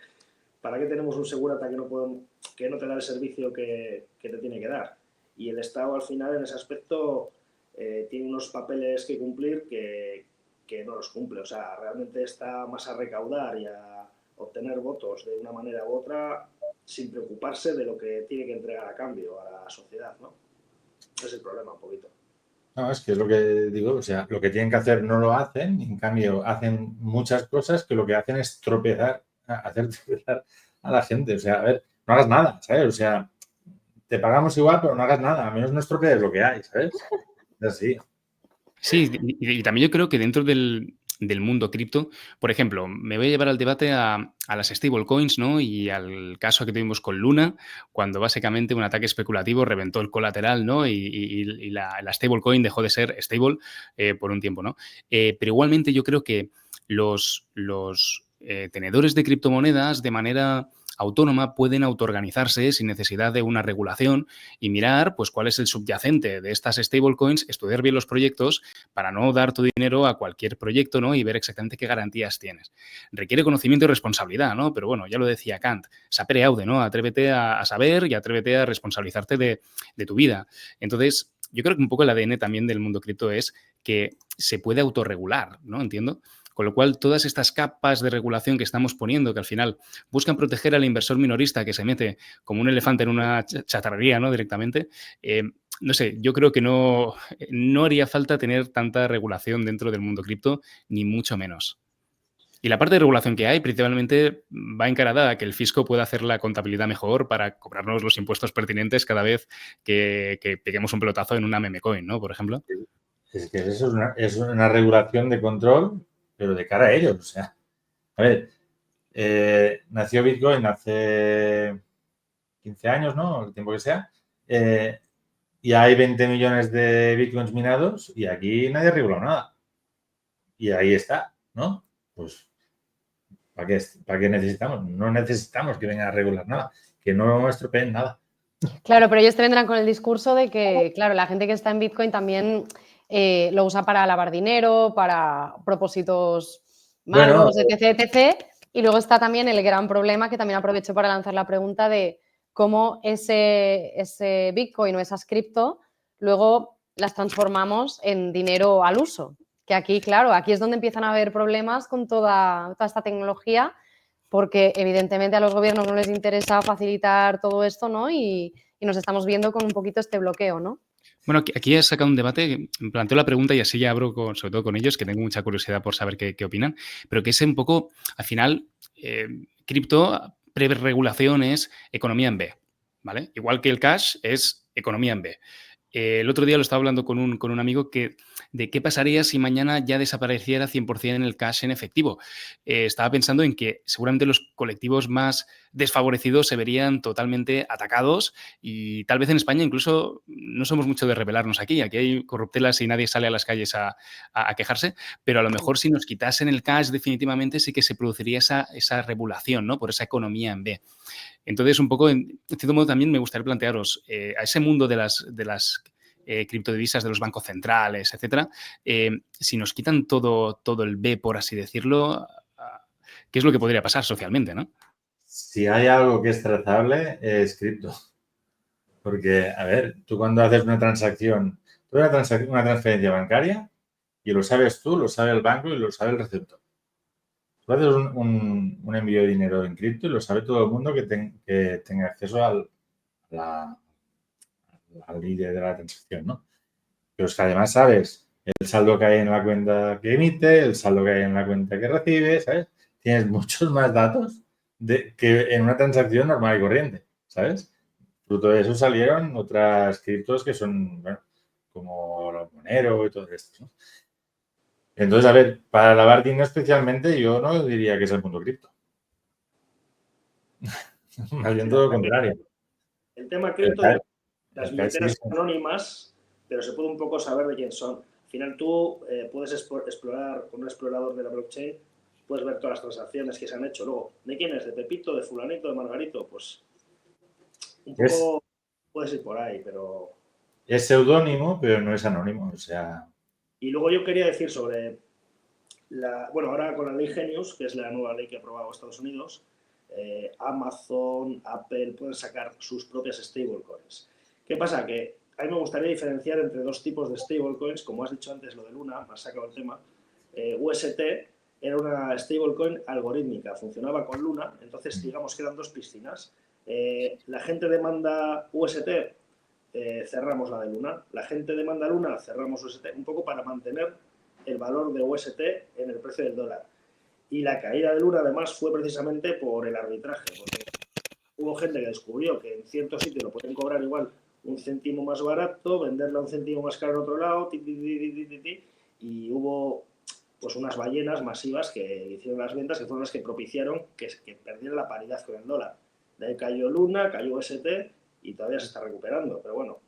¿para qué tenemos un segurata que no te da el servicio que te tiene que dar? Y el Estado al final en ese aspecto tiene unos papeles que cumplir que no los cumple. O sea, realmente está más a recaudar y a obtener votos de una manera u otra sin preocuparse de lo que tiene que entregar a cambio a la sociedad, ¿no? Ese es el problema un poquito. No, es que es lo que digo, o sea, lo que tienen que hacer no lo hacen, en cambio hacen muchas cosas que lo que hacen es hacer tropezar a la gente. O sea, a ver, no hagas nada, ¿sabes? O sea, te pagamos igual, pero no hagas nada, a menos no estropees lo que hay, ¿sabes? Es así. Sí, y también yo creo que dentro del mundo cripto, por ejemplo, me voy a llevar al debate a las stablecoins, ¿no? Y al caso que tuvimos con Luna, cuando básicamente un ataque especulativo reventó el colateral, ¿no? Y la stablecoin dejó de ser stable por un tiempo, ¿no? Pero igualmente yo creo que los tenedores de criptomonedas de manera autónoma pueden autoorganizarse sin necesidad de una regulación y mirar pues cuál es el subyacente de estas stablecoins, estudiar bien los proyectos para no dar tu dinero a cualquier proyecto, ¿no? Y ver exactamente qué garantías tienes. Requiere conocimiento y responsabilidad, ¿no? Pero bueno, ya lo decía Kant, sapere aude, ¿no? Atrévete a saber y atrévete a responsabilizarte de tu vida. Entonces, yo creo que un poco el ADN también del mundo cripto es que se puede autorregular, ¿no? Entiendo. Con lo cual, todas estas capas de regulación que estamos poniendo, que al final buscan proteger al inversor minorista que se mete como un elefante en una chatarrería, ¿no? Directamente. No sé, yo creo que no haría falta tener tanta regulación dentro del mundo cripto, ni mucho menos. Y la parte de regulación que hay principalmente va encarada a que el fisco pueda hacer la contabilidad mejor para cobrarnos los impuestos pertinentes cada vez que peguemos un pelotazo en una meme coin, ¿no? Por ejemplo. Es que eso es una regulación de control, pero de cara a ellos. O sea, a ver, nació Bitcoin hace 15 años, ¿no? El tiempo que sea. Y hay 20 millones de Bitcoins minados y aquí nadie ha regulado nada. Y ahí está, ¿no? Pues, ¿para qué necesitamos? No necesitamos que vengan a regular nada, que no estropeen nada. Claro, pero ellos te vendrán con el discurso de que, claro, la gente que está en Bitcoin también lo usa para lavar dinero, para propósitos malos, bueno, etc. Y luego está también el gran problema, que también aprovecho para lanzar la pregunta de cómo ese Bitcoin o esas cripto luego las transformamos en dinero al uso. Que aquí, claro, aquí es donde empiezan a haber problemas con toda esta tecnología, porque evidentemente a los gobiernos no les interesa facilitar todo esto, ¿no? Y nos estamos viendo con un poquito este bloqueo, ¿no? Bueno, aquí has sacado un debate, planteo la pregunta y así ya abro sobre todo con ellos, que tengo mucha curiosidad por saber qué opinan, pero que es un poco, al final, cripto, pre-regulación es economía en B, ¿vale? Igual que el cash es economía en B. El otro día lo estaba hablando con un amigo de qué pasaría si mañana ya desapareciera 100% el cash en efectivo. Estaba pensando en que seguramente los colectivos más desfavorecidos se verían totalmente atacados y tal vez en España incluso no somos mucho de rebelarnos aquí. Aquí hay corruptelas y nadie sale a las calles a quejarse, pero a lo mejor si nos quitasen el cash definitivamente sí que se produciría esa regulación, ¿no? Por esa economía en B. Entonces, un poco, en cierto modo, también me gustaría plantearos a ese mundo de las criptodivisas de los bancos centrales, etcétera, si nos quitan todo el B, por así decirlo, ¿qué es lo que podría pasar socialmente, no? Si hay algo que es trazable, es cripto. Porque, a ver, tú cuando haces una transacción, una transferencia bancaria, y lo sabes tú, lo sabe el banco y lo sabe el receptor. Tú haces un envío de dinero en cripto y lo sabe todo el mundo que tenga acceso al líder de la transacción, ¿no? Pero es que además sabes el saldo que hay en la cuenta que emite, el saldo que hay en la cuenta que recibe, ¿sabes? Tienes muchos más datos que en una transacción normal y corriente, ¿sabes? Fruto de eso salieron otras criptos que son, bueno, como los Monero y todo esto, ¿no? Entonces, a ver, para lavar dinero especialmente, yo no diría que es el mundo cripto. Más bien todo lo contrario. El tema cripto, las billeteras anónimas, pero se puede un poco saber de quién son. Al final tú puedes explorar con un explorador de la blockchain, puedes ver todas las transacciones que se han hecho. Luego, ¿de quién es? ¿De Pepito, de fulanito, de Margarito? Pues un poco puedes ir por ahí, pero... Es seudónimo, pero no es anónimo, o sea... Y luego yo quería decir sobre... Bueno, ahora con la ley Genius, que es la nueva ley que ha aprobado Estados Unidos, Amazon, Apple pueden sacar sus propias stablecoins. ¿Qué pasa? Que a mí me gustaría diferenciar entre dos tipos de stablecoins, como has dicho antes lo de Luna, me has sacado el tema. UST era una stablecoin algorítmica, funcionaba con Luna, entonces digamos que eran dos piscinas. La gente demanda UST, cerramos la de Luna. La gente demanda Luna, cerramos UST, un poco para mantener el valor de UST en el precio del dólar. Y la caída de Luna, además, fue precisamente por el arbitraje, porque hubo gente que descubrió que en ciertos sitios lo pueden cobrar igual un céntimo más barato, venderla un céntimo más caro en otro lado, y hubo pues unas ballenas masivas que hicieron las ventas, que fueron las que propiciaron que perdiera la paridad con el dólar. De ahí cayó Luna, cayó UST y todavía se está recuperando. Pero bueno,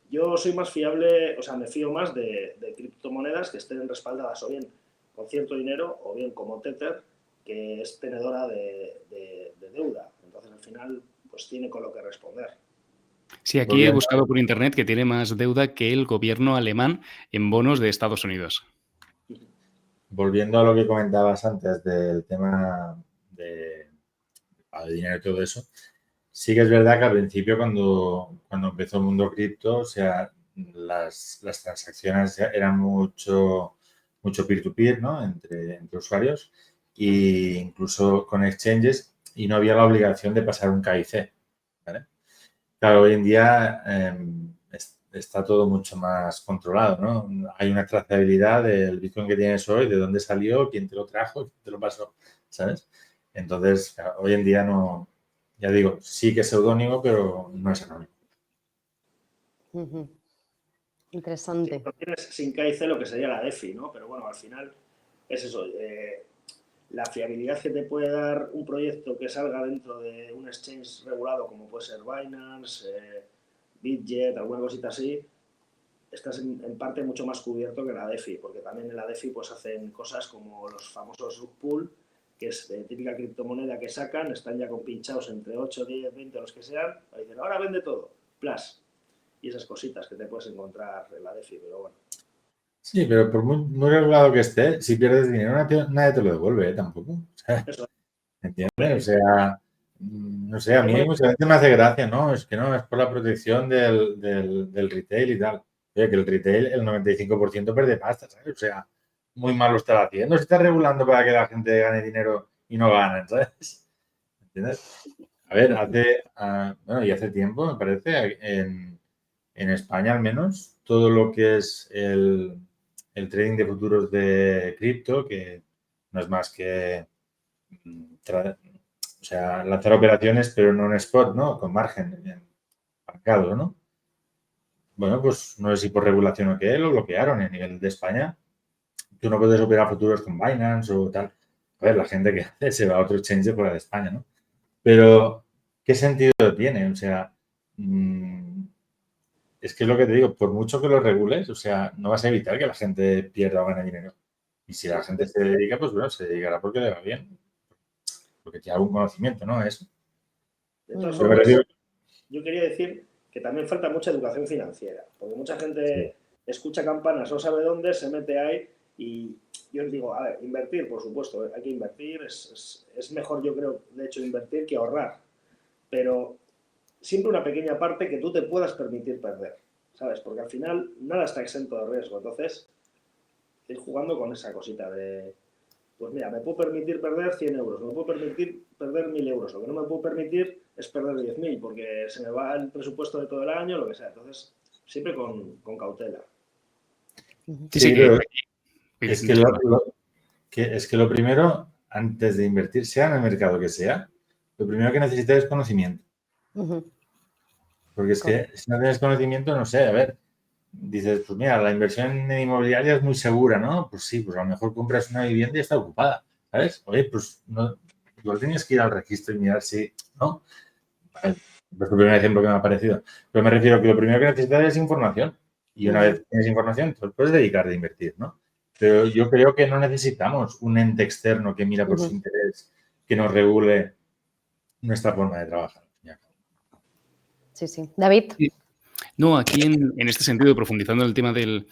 yo soy más fiable, o sea, me fío más de criptomonedas que estén respaldadas o bien con cierto dinero o bien como Tether, que es tenedora de deuda. Entonces, al final, pues tiene con lo que responder. Sí, aquí he buscado por internet que tiene más deuda que el gobierno alemán en bonos de Estados Unidos. Volviendo a lo que comentabas antes del tema de dinero y todo eso, sí que es verdad que al principio cuando empezó el mundo cripto, o sea, las transacciones eran mucho peer-to-peer, ¿no? Entre usuarios e incluso con exchanges y no había la obligación de pasar un KIC, ¿vale? Claro, hoy en día está todo mucho más controlado, ¿no? Hay una trazabilidad del Bitcoin que tienes hoy, de dónde salió, quién te lo trajo, quién te lo pasó, ¿sabes? Entonces, claro, hoy en día no, ya digo, sí que es seudónimo, pero no es anónimo. Interesante. Sí, tienes sin KIC lo que sería la DeFi, ¿no? Pero bueno, al final es eso. La fiabilidad que te puede dar un proyecto que salga dentro de un exchange regulado como puede ser Binance, Bitget, alguna cosita así, estás en parte mucho más cubierto que en la DeFi, porque también en la DeFi pues hacen cosas como los famosos rug pull, que es de típica criptomoneda que sacan, están ya compinchados entre 8, 10, 20, los que sean, y dicen, ahora vende todo, plus. Y esas cositas que te puedes encontrar en la DeFi, pero bueno. Sí, pero por muy regulado que esté, si pierdes dinero nadie te lo devuelve, tampoco. O sea, ¿entiendes? O sea, no sé, a mí muchas veces me hace gracia, ¿no? Es que no, es por la protección del retail y tal. Oye, que el retail, el 95% pierde pasta, ¿sabes? O sea, muy mal lo estás haciendo. Si estás regulando para que la gente gane dinero y no ganen, ¿sabes? ¿Entiendes? A ver, hace tiempo, me parece, en España al menos, todo lo que es el trading de futuros de cripto, que no es más que lanzar operaciones, pero no en spot, ¿no? Con margen, en mercado, ¿no? Bueno, pues no sé si por regulación o qué, lo bloquearon a nivel de España. Tú no puedes operar futuros con Binance o tal. A ver, la gente que hace se va a otro exchange fuera de España, ¿no? Pero, ¿qué sentido tiene? O sea, es que es lo que te digo, por mucho que lo regules, o sea, no vas a evitar que la gente pierda o gane dinero. Y si la gente se dedica, pues bueno, se dedicará porque le va bien. Porque tiene algún conocimiento, ¿no? Eso. De todas Pero me formas, refiero- yo quería decir que también falta mucha educación financiera, porque mucha Sí. gente escucha campanas, no sabe dónde, se mete ahí y yo os digo, a ver, invertir, por supuesto, hay que invertir, es mejor yo creo, de hecho, invertir que ahorrar, pero siempre una pequeña parte que tú te puedas permitir perder, ¿sabes? Porque al final nada está exento de riesgo, entonces ir jugando con esa cosita de, pues mira, me puedo permitir perder 100 euros, me puedo permitir perder 1.000 euros, lo que no me puedo permitir es perder 10.000 porque se me va el presupuesto de todo el año, lo que sea, entonces siempre con cautela. Sí, Sí, que pero aquí- es que lo primero, antes de invertir, sea en el mercado que sea, lo primero que necesitas es conocimiento. Ujú. Porque es que si no tienes conocimiento, no sé, a ver, dices, pues mira, la inversión en inmobiliaria es muy segura, ¿no? Pues sí, pues a lo mejor compras una vivienda y está ocupada, ¿sabes? Oye, pues no, igual tienes que ir al registro y mirar si, ¿no? Vale, es el primer ejemplo que me ha parecido. Pero me refiero que lo primero que necesitas es información. Y una vez tienes información, pues puedes dedicarte a invertir, ¿no? Pero yo creo que no necesitamos un ente externo que mira por su interés, que nos regule nuestra forma de trabajar. Sí, sí. David. No, aquí en este sentido, profundizando en el tema del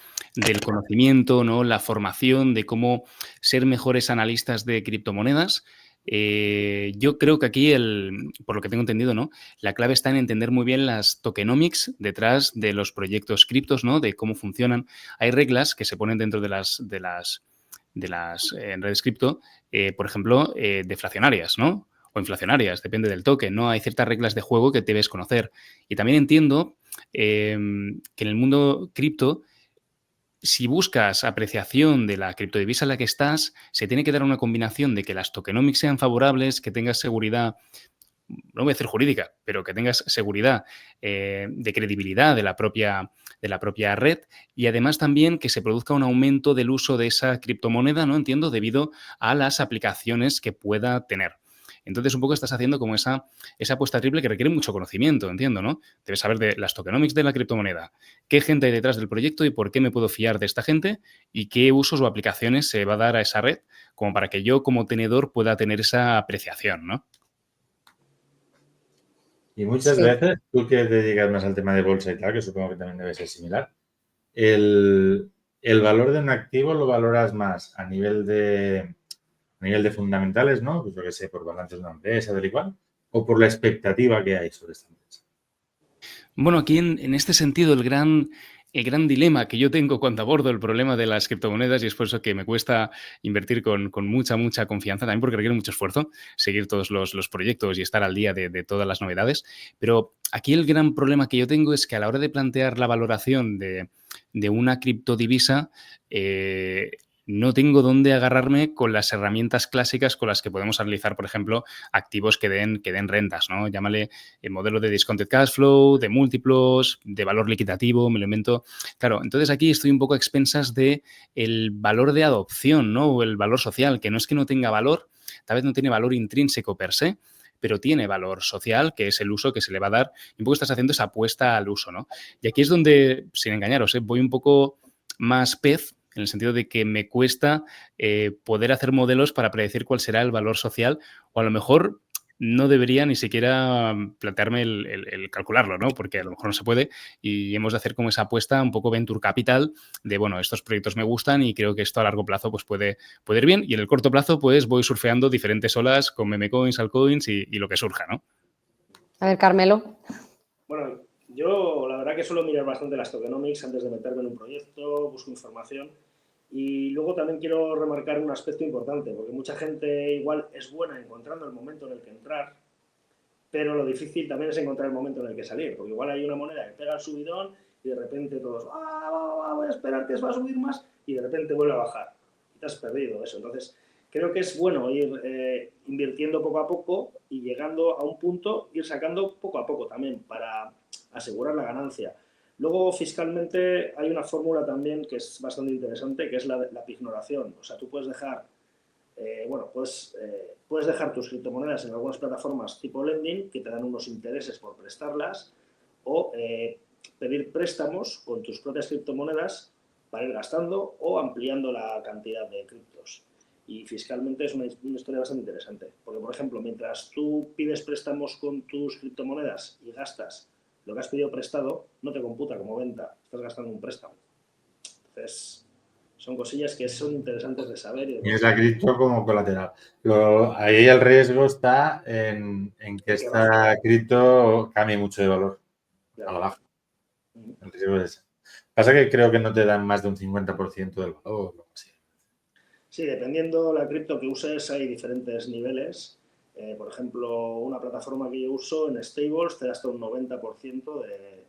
conocimiento, ¿no? La formación de cómo ser mejores analistas de criptomonedas, yo creo que aquí, por lo que tengo entendido, ¿no? La clave está en entender muy bien las tokenomics detrás de los proyectos criptos, ¿no? De cómo funcionan. Hay reglas que se ponen dentro de las redes cripto, por ejemplo, deflacionarias, ¿no? O inflacionarias, depende del token, ¿no? Hay ciertas reglas de juego que debes conocer. Y también entiendo que en el mundo cripto, si buscas apreciación de la criptodivisa en la que estás, se tiene que dar una combinación de que las tokenomics sean favorables, que tengas seguridad, no voy a decir jurídica, pero que tengas seguridad de credibilidad de la propia red y además también que se produzca un aumento del uso de esa criptomoneda, ¿no? Entiendo, debido a las aplicaciones que pueda tener. Entonces, un poco estás haciendo como esa apuesta triple que requiere mucho conocimiento, entiendo, ¿no? Debes saber de las tokenomics de la criptomoneda, qué gente hay detrás del proyecto y por qué me puedo fiar de esta gente y qué usos o aplicaciones se va a dar a esa red como para que yo como tenedor pueda tener esa apreciación, ¿no? Y muchas veces, tú que te dedicas más al tema de bolsa y tal, que supongo que también debe ser similar, el valor de un activo lo valoras más a nivel de fundamentales, ¿no? Pues lo que sé, por balances de una empresa, tal y cual, o por la expectativa que hay sobre esta empresa. Bueno, aquí en este sentido el gran dilema que yo tengo cuando abordo el problema de las criptomonedas, y es por eso que me cuesta invertir con mucha confianza, también porque requiere mucho esfuerzo seguir todos los proyectos y estar al día de todas las novedades, pero aquí el gran problema que yo tengo es que a la hora de plantear la valoración de una criptodivisa, no tengo dónde agarrarme con las herramientas clásicas con las que podemos analizar, por ejemplo, activos que den rentas, ¿no? Llámale el modelo de discounted cash flow, de múltiplos, de valor liquidativo, me lo invento. Claro, entonces aquí estoy un poco a expensas de el valor de adopción, ¿no? O el valor social, que no es que no tenga valor, tal vez no tiene valor intrínseco per se, pero tiene valor social, que es el uso que se le va a dar. Y un poco estás haciendo esa apuesta al uso, ¿no? Y aquí es donde, sin engañaros, voy un poco más pez, en el sentido de que me cuesta poder hacer modelos para predecir cuál será el valor social, o a lo mejor no debería ni siquiera plantearme el calcularlo, ¿no? Porque a lo mejor no se puede y hemos de hacer como esa apuesta un poco venture capital de, bueno, estos proyectos me gustan y creo que esto a largo plazo pues puede ir bien y en el corto plazo pues voy surfeando diferentes olas con meme coins, altcoins y lo que surja, ¿no? A ver, Carmelo. Bueno, yo la verdad que suelo mirar bastante las tokenomics antes de meterme en un proyecto, busco información Y luego también quiero remarcar un aspecto importante, porque mucha gente igual es buena encontrando el momento en el que entrar, pero lo difícil también es encontrar el momento en el que salir, porque igual hay una moneda que pega el subidón y de repente todos, voy a esperar que va a subir más, y de repente vuelve a bajar. Y te has perdido eso. Entonces, creo que es bueno ir invirtiendo poco a poco y llegando a un punto, ir sacando poco a poco también para asegurar la ganancia. Luego, fiscalmente, hay una fórmula también que es bastante interesante, que es la pignoración. O sea, tú puedes dejar, puedes dejar tus criptomonedas en algunas plataformas tipo lending que te dan unos intereses por prestarlas, o pedir préstamos con tus propias criptomonedas para ir gastando o ampliando la cantidad de criptos. Y fiscalmente es una historia bastante interesante, porque, por ejemplo, mientras tú pides préstamos con tus criptomonedas y gastas lo que has pedido prestado, no te computa como venta, estás gastando un préstamo. Entonces, son cosillas que son interesantes de saber. Y es la cripto como colateral. Ahí el riesgo está en que esta cripto cambie mucho de valor a la baja. El riesgo es ese. Pasa que creo que no te dan más de un 50% del valor o así. Sí, dependiendo la cripto que uses hay diferentes niveles. Por ejemplo, una plataforma que yo uso en Stables te da hasta un 90% de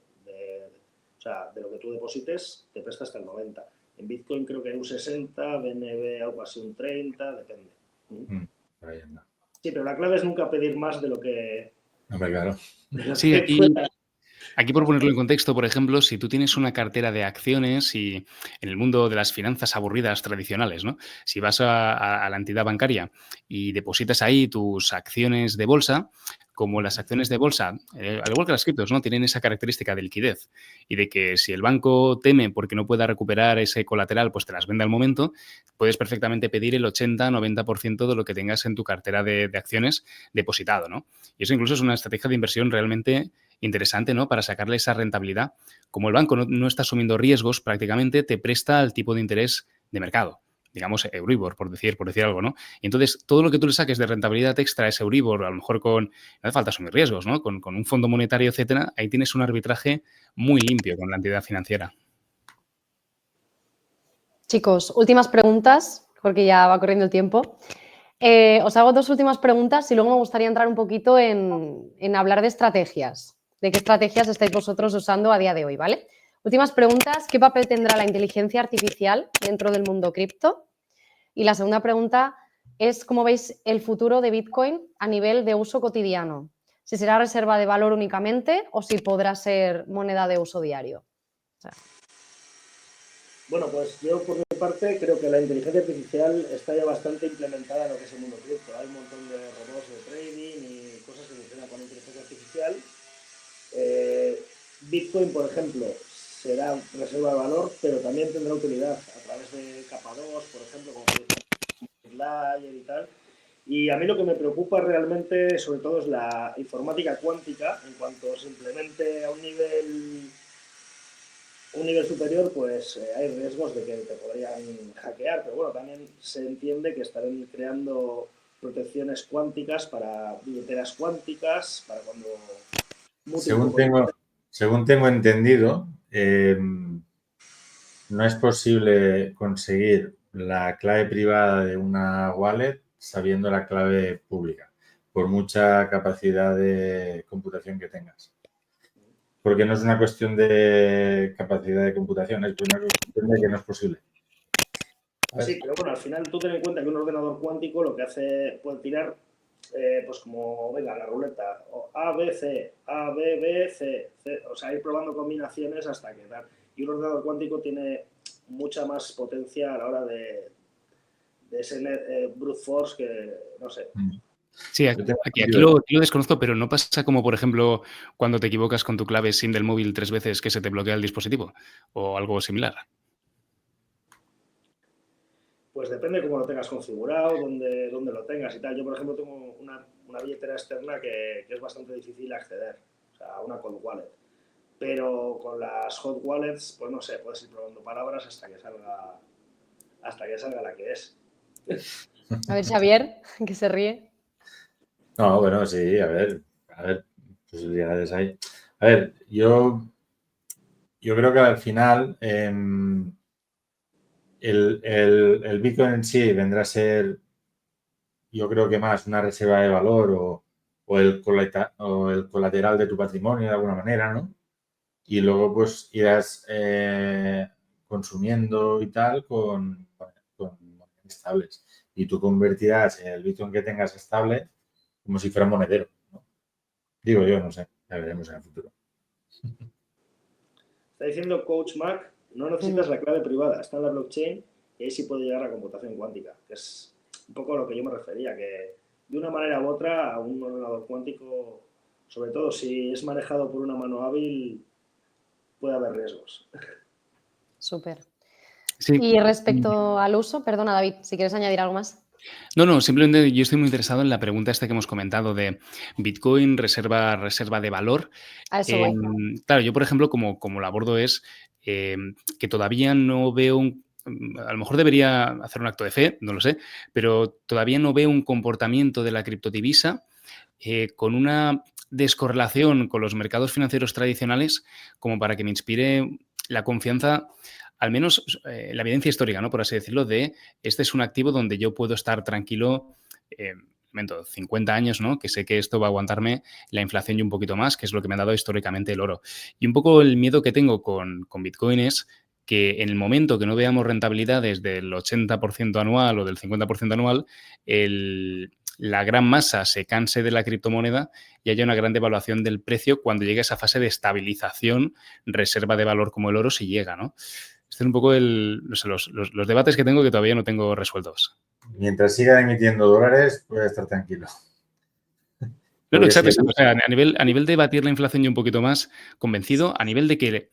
lo que tú deposites, te presta hasta el 90%. En Bitcoin creo que hay un 60%, BNB algo así un 30%, depende. Ahí anda. Sí, pero la clave es nunca pedir más de lo que... Hombre, claro. Sí, aquí por ponerlo en contexto, por ejemplo, si tú tienes una cartera de acciones y en el mundo de las finanzas aburridas tradicionales, ¿no? Si vas a la entidad bancaria y depositas ahí tus acciones de bolsa, como las acciones de bolsa, al igual que las criptos, ¿no? Tienen esa característica de liquidez y de que si el banco teme porque no pueda recuperar ese colateral, pues te las vende al momento, puedes perfectamente pedir el 80-90% de lo que tengas en tu cartera de acciones depositado, ¿no? Y eso incluso es una estrategia de inversión realmente interesante, ¿no? Para sacarle esa rentabilidad. Como el banco no está asumiendo riesgos, prácticamente te presta el tipo de interés de mercado, digamos Euribor, por decir algo, ¿no? Y entonces todo lo que tú le saques de rentabilidad extra es Euribor, a lo mejor no hace falta asumir riesgos, ¿no? Con un fondo monetario, etcétera, ahí tienes un arbitraje muy limpio con la entidad financiera. Chicos, últimas preguntas, porque ya va corriendo el tiempo. Os hago dos últimas preguntas y luego me gustaría entrar un poquito en hablar de estrategias, de qué estrategias estáis vosotros usando a día de hoy, ¿vale? Últimas preguntas, ¿qué papel tendrá la inteligencia artificial dentro del mundo cripto? Y la segunda pregunta es, ¿cómo veis el futuro de Bitcoin a nivel de uso cotidiano? Si será reserva de valor únicamente o si podrá ser moneda de uso diario. Bueno, pues yo por mi parte creo que la inteligencia artificial está ya bastante implementada en lo que es el mundo cripto. Hay un montón de robots de trading y cosas que funcionan con inteligencia artificial. Bitcoin, por ejemplo, será reserva de valor, pero también tendrá utilidad a través de capa 2, por ejemplo, como Layer y tal. Y a mí lo que me preocupa realmente, sobre todo, es la informática cuántica. En cuanto se implemente a un nivel superior, pues hay riesgos de que te podrían hackear, pero bueno, también se entiende que estarán creando protecciones cuánticas para billeteras cuánticas, para cuando... Según tengo entendido, no es posible conseguir la clave privada de una wallet sabiendo la clave pública, por mucha capacidad de computación que tengas. Porque no es una cuestión de capacidad de computación, es una cuestión de que no es posible. Sí, pero bueno, al final tú ten en cuenta que un ordenador cuántico lo que hace, puede tirar, pues como, venga, la ruleta, o A, B, C, A, B, B, C, C, o sea, ir probando combinaciones hasta que tal. Y un ordenador cuántico tiene mucha más potencia a la hora de ese brute force que, no sé. Sí, aquí lo desconozco, pero no pasa como, por ejemplo, cuando te equivocas con tu clave SIM del móvil 3 veces que se te bloquea el dispositivo o algo similar. Pues depende cómo lo tengas configurado, dónde lo tengas y tal. Yo, por ejemplo, tengo una billetera externa que es bastante difícil acceder, o sea, una cold wallet. Pero con las hot wallets, pues no sé, puedes ir probando palabras hasta que salga la que es. A ver, Xavier, que se ríe. No, bueno, sí, a ver, posibilidades hay. A ver, yo creo que al final el Bitcoin en sí vendrá a ser, yo creo que más una reserva de valor o el colateral de tu patrimonio de alguna manera, ¿no? Y luego pues irás consumiendo y tal con monedas estables. Y tú convertirás el Bitcoin que tengas estable como si fuera monedero, ¿no? Digo yo, no sé, ya veremos en el futuro. Está diciendo Coach Mac, no necesitas la clave privada, está en la blockchain y ahí sí puede llegar a computación cuántica, que es un poco a lo que yo me refería, que de una manera u otra a un ordenador cuántico, sobre todo si es manejado por una mano hábil, puede haber riesgos. Súper. Sí. Y respecto al uso, perdona David, si quieres añadir algo más. No, simplemente yo estoy muy interesado en la pregunta esta que hemos comentado de Bitcoin, reserva de valor. A eso voy. Claro, yo, por ejemplo, como lo abordo es que todavía no veo a lo mejor debería hacer un acto de fe, no lo sé, pero todavía no veo un comportamiento de la criptodivisa con una descorrelación con los mercados financieros tradicionales como para que me inspire la confianza, al menos la evidencia histórica, ¿no? Por así decirlo, de este es un activo donde yo puedo estar tranquilo 50 años, ¿no? Que sé que esto va a aguantarme la inflación y un poquito más, que es lo que me ha dado históricamente el oro. Y un poco el miedo que tengo con Bitcoin es que en el momento que no veamos rentabilidades del 80% anual o del 50% anual, la gran masa se canse de la criptomoneda y haya una gran devaluación del precio cuando llegue a esa fase de estabilización, reserva de valor como el oro si llega, ¿no? Este es un poco los debates que tengo que todavía no tengo resueltos. Mientras sigan emitiendo dólares, puedes estar tranquilo. No, exacto. Si... O sea, a nivel de batir la inflación yo un poquito más convencido, a nivel de que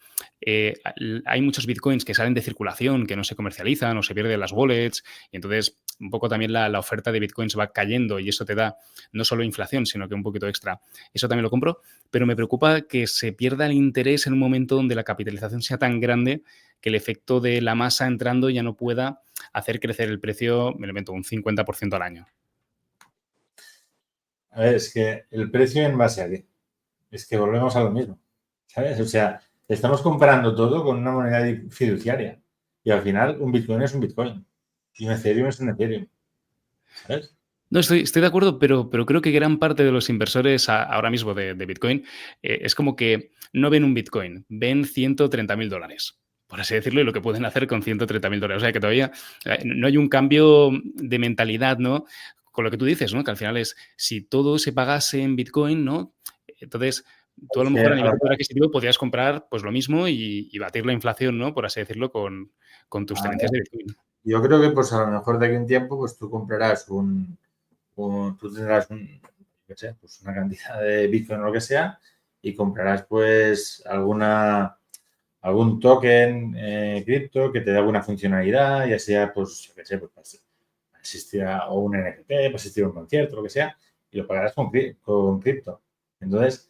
hay muchos bitcoins que salen de circulación, que no se comercializan o se pierden las wallets, y entonces un poco también la oferta de bitcoins va cayendo y eso te da no solo inflación, sino que un poquito extra. Eso también lo compro, pero me preocupa que se pierda el interés en un momento donde la capitalización sea tan grande que el efecto de la masa entrando ya no pueda hacer crecer el precio, me lo invento, un 50% al año. A ver, es que el precio en base a qué. Es que volvemos a lo mismo, ¿sabes? O sea, estamos comparando todo con una moneda fiduciaria y al final un Bitcoin es un Bitcoin y un Ethereum es un Ethereum, ¿sabes? No, estoy de acuerdo, pero creo que gran parte de los inversores ahora mismo de Bitcoin es como que no ven un Bitcoin, ven $130.000, por así decirlo, y lo que pueden hacer con $130.000. O sea, que todavía no hay un cambio de mentalidad, ¿no? Con lo que tú dices, ¿no? Que al final es, si todo se pagase en Bitcoin, ¿no? Entonces, tú a lo mejor a nivel de poder adquisitivo podrías comprar pues lo mismo y batir la inflación, ¿no? Por así decirlo, con tus tenencias de Bitcoin. Yo creo que pues a lo mejor de aquí a un tiempo pues tú comprarás tú tendrás pues una cantidad de Bitcoin o lo que sea y comprarás pues algún token cripto que te dé alguna funcionalidad, ya sea pues, yo qué sé, pues para asistir o un NFT, para asistir a un concierto, lo que sea, y lo pagarás con cripto. Entonces,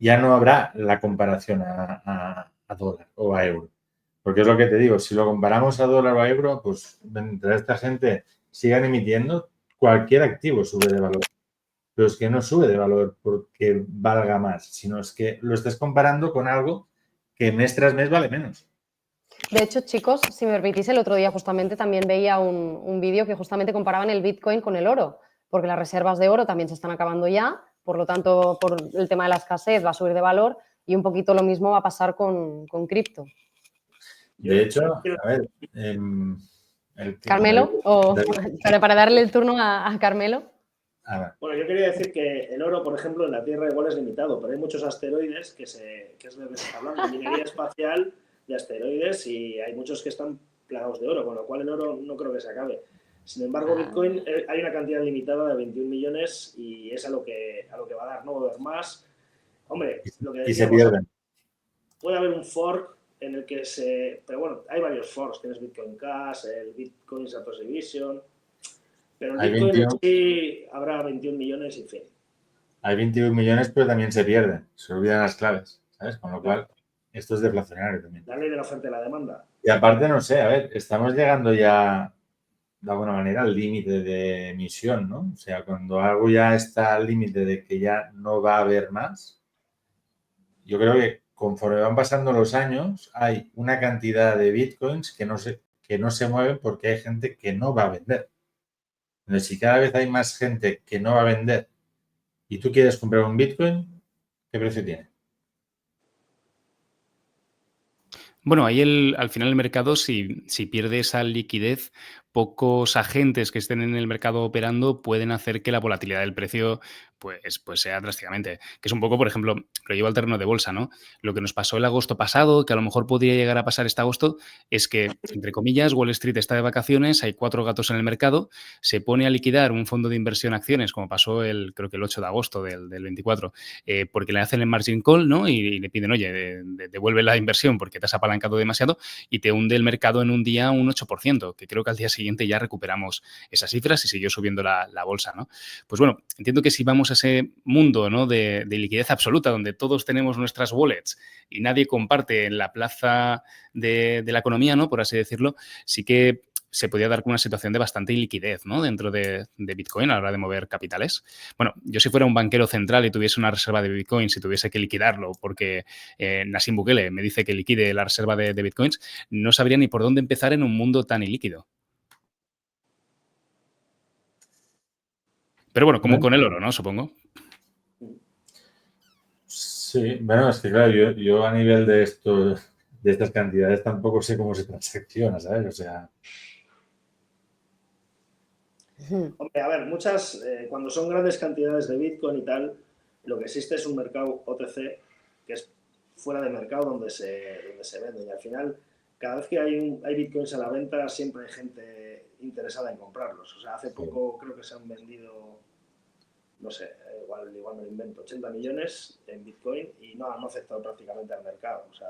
ya no habrá la comparación a dólar o a euro. Porque es lo que te digo, si lo comparamos a dólar o a euro, pues mientras esta gente sigan emitiendo, cualquier activo sube de valor. Pero es que no sube de valor porque valga más, sino es que lo estás comparando con algo que mes tras mes vale menos. De hecho, chicos, si me permitís, el otro día justamente también veía un vídeo que justamente comparaban el Bitcoin con el oro, porque las reservas de oro también se están acabando ya, por lo tanto, por el tema de la escasez va a subir de valor y un poquito lo mismo va a pasar con cripto. De hecho, a ver... Carmelo, para darle el turno a Carmelo. Bueno, yo quería decir que el oro, por ejemplo, en la Tierra igual es limitado, pero hay muchos asteroides que es de lo que se está hablando, minería espacial de asteroides, y hay muchos que están plagados de oro, con lo cual el oro no creo que se acabe. Sin embargo, Bitcoin hay una cantidad limitada de 21 millones y es a lo que va a dar, no va a haber más. Hombre, lo que decíamos, y se pierden. Puede haber un fork en el que pero bueno, hay varios forks, tienes Bitcoin Cash, el Bitcoin Satoshi Vision, pero el Bitcoin en sí habrá 21 millones y fin. Hay 21 millones, pero también se pierden, se olvidan las claves, ¿sabes? Con lo cual, esto es deflacionario también. La ley de la oferta y la demanda. Y aparte, no sé, a ver, estamos llegando ya, de alguna manera, al límite de emisión, ¿no? O sea, cuando algo ya está al límite de que ya no va a haber más, yo creo que conforme van pasando los años, hay una cantidad de bitcoins que no sé, que no se mueven porque hay gente que no va a vender. Entonces, si cada vez hay más gente que no va a vender y tú quieres comprar un Bitcoin, ¿qué precio tiene? Bueno, ahí al final el mercado, si pierde esa liquidez, pocos agentes que estén en el mercado operando pueden hacer que la volatilidad del precio pues sea drásticamente. Que es un poco, por ejemplo, lo llevo al terreno de bolsa, ¿no? Lo que nos pasó el agosto pasado, que a lo mejor podría llegar a pasar este agosto, es que, entre comillas, Wall Street está de vacaciones, hay 4 gatos en el mercado, se pone a liquidar un fondo de inversión acciones, como pasó creo que el 8 de agosto del 24, porque le hacen el margin call, ¿no? Y le piden, oye, devuelve la inversión porque te has apalancado demasiado, y te hunde el mercado en un día un 8%, que creo que al día siguiente ya recuperamos esas cifras y siguió subiendo la bolsa, ¿no? Pues bueno, entiendo que si vamos a ese mundo, ¿no? de liquidez absoluta, donde todos tenemos nuestras wallets y nadie comparte en la plaza de la economía, ¿no? Por así decirlo, sí que se podía dar con una situación de bastante iliquidez, ¿no? Dentro de Bitcoin a la hora de mover capitales. Bueno, yo si fuera un banquero central y tuviese una reserva de Bitcoin, si tuviese que liquidarlo porque Nassim Bukele me dice que liquide la reserva de Bitcoins, no sabría ni por dónde empezar en un mundo tan ilíquido. Pero bueno, como con el oro, ¿no? Supongo. Sí, bueno, es que claro, yo a nivel de estas cantidades tampoco sé cómo se transacciona, ¿sabes? O sea... Hombre, a ver, cuando son grandes cantidades de Bitcoin y tal, lo que existe es un mercado OTC, que es fuera de mercado donde se vende. Y al final, cada vez que hay Bitcoins a la venta, siempre hay gente interesada en comprarlos. O sea, hace poco creo que se han vendido, no sé, igual me lo invento, 80 millones en Bitcoin y no han afectado prácticamente al mercado. O sea,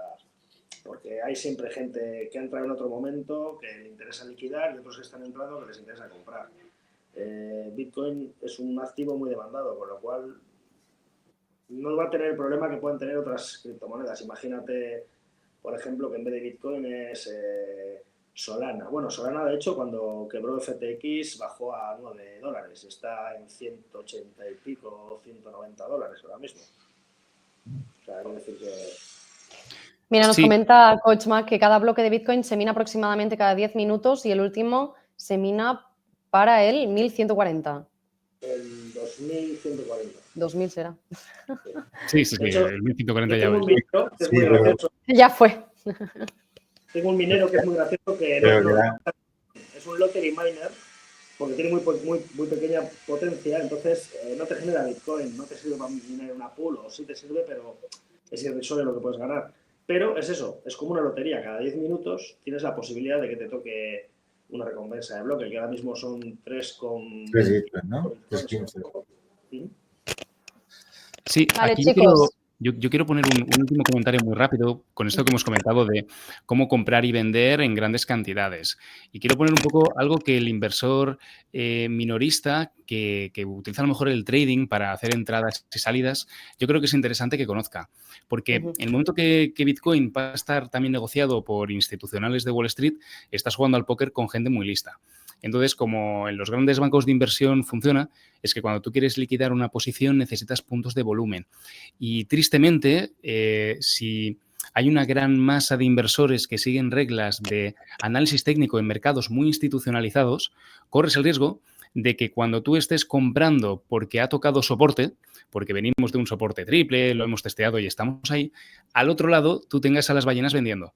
porque hay siempre gente que entra en otro momento, que le interesa liquidar, y otros que están entrando que les interesa comprar. Bitcoin es un activo muy demandado, con lo cual no va a tener el problema que puedan tener otras criptomonedas. Imagínate, por ejemplo, que en vez de Bitcoin es Solana. Bueno, Solana, de hecho, cuando quebró FTX bajó a $9. Está en 180 y pico, $190 ahora mismo. O sea, quiero decir que... Mira, nos Sí. comenta Coachmark que cada bloque de Bitcoin se mina aproximadamente cada 10 minutos y el último se mina para el 1140. El 2140. 2000 será. Sí, De hecho, el 1140 yo ya tengo ves. un minero que es muy gracioso. Ya fue. Tengo un minero que es muy gracioso que es un lottery miner porque tiene muy pequeña potencia, entonces no te genera Bitcoin, no te sirve para minar una pool, o sí te sirve, pero es irrisorio lo que puedes ganar. Pero es eso, es como una lotería, cada 10 minutos tienes la posibilidad de que te toque una recompensa de bloque, que ahora mismo son 3,20, ¿no? 3,15. Sí, Vale, aquí chicos. yo quiero poner un último comentario muy rápido con esto que hemos comentado de cómo comprar y vender en grandes cantidades. Y quiero poner un poco algo que el inversor minorista que utiliza a lo mejor el trading para hacer entradas y salidas, yo creo que es interesante que conozca. Porque en el momento que Bitcoin va a estar también negociado por institucionales de Wall Street, estás jugando al póker con gente muy lista. Entonces, como en los grandes bancos de inversión funciona, es que cuando tú quieres liquidar una posición necesitas puntos de volumen. Y tristemente, si hay una gran masa de inversores que siguen reglas de análisis técnico en mercados muy institucionalizados, corres el riesgo de que cuando tú estés comprando porque ha tocado soporte, porque venimos de un soporte triple, lo hemos testeado y estamos ahí, al otro lado tú tengas a las ballenas vendiendo.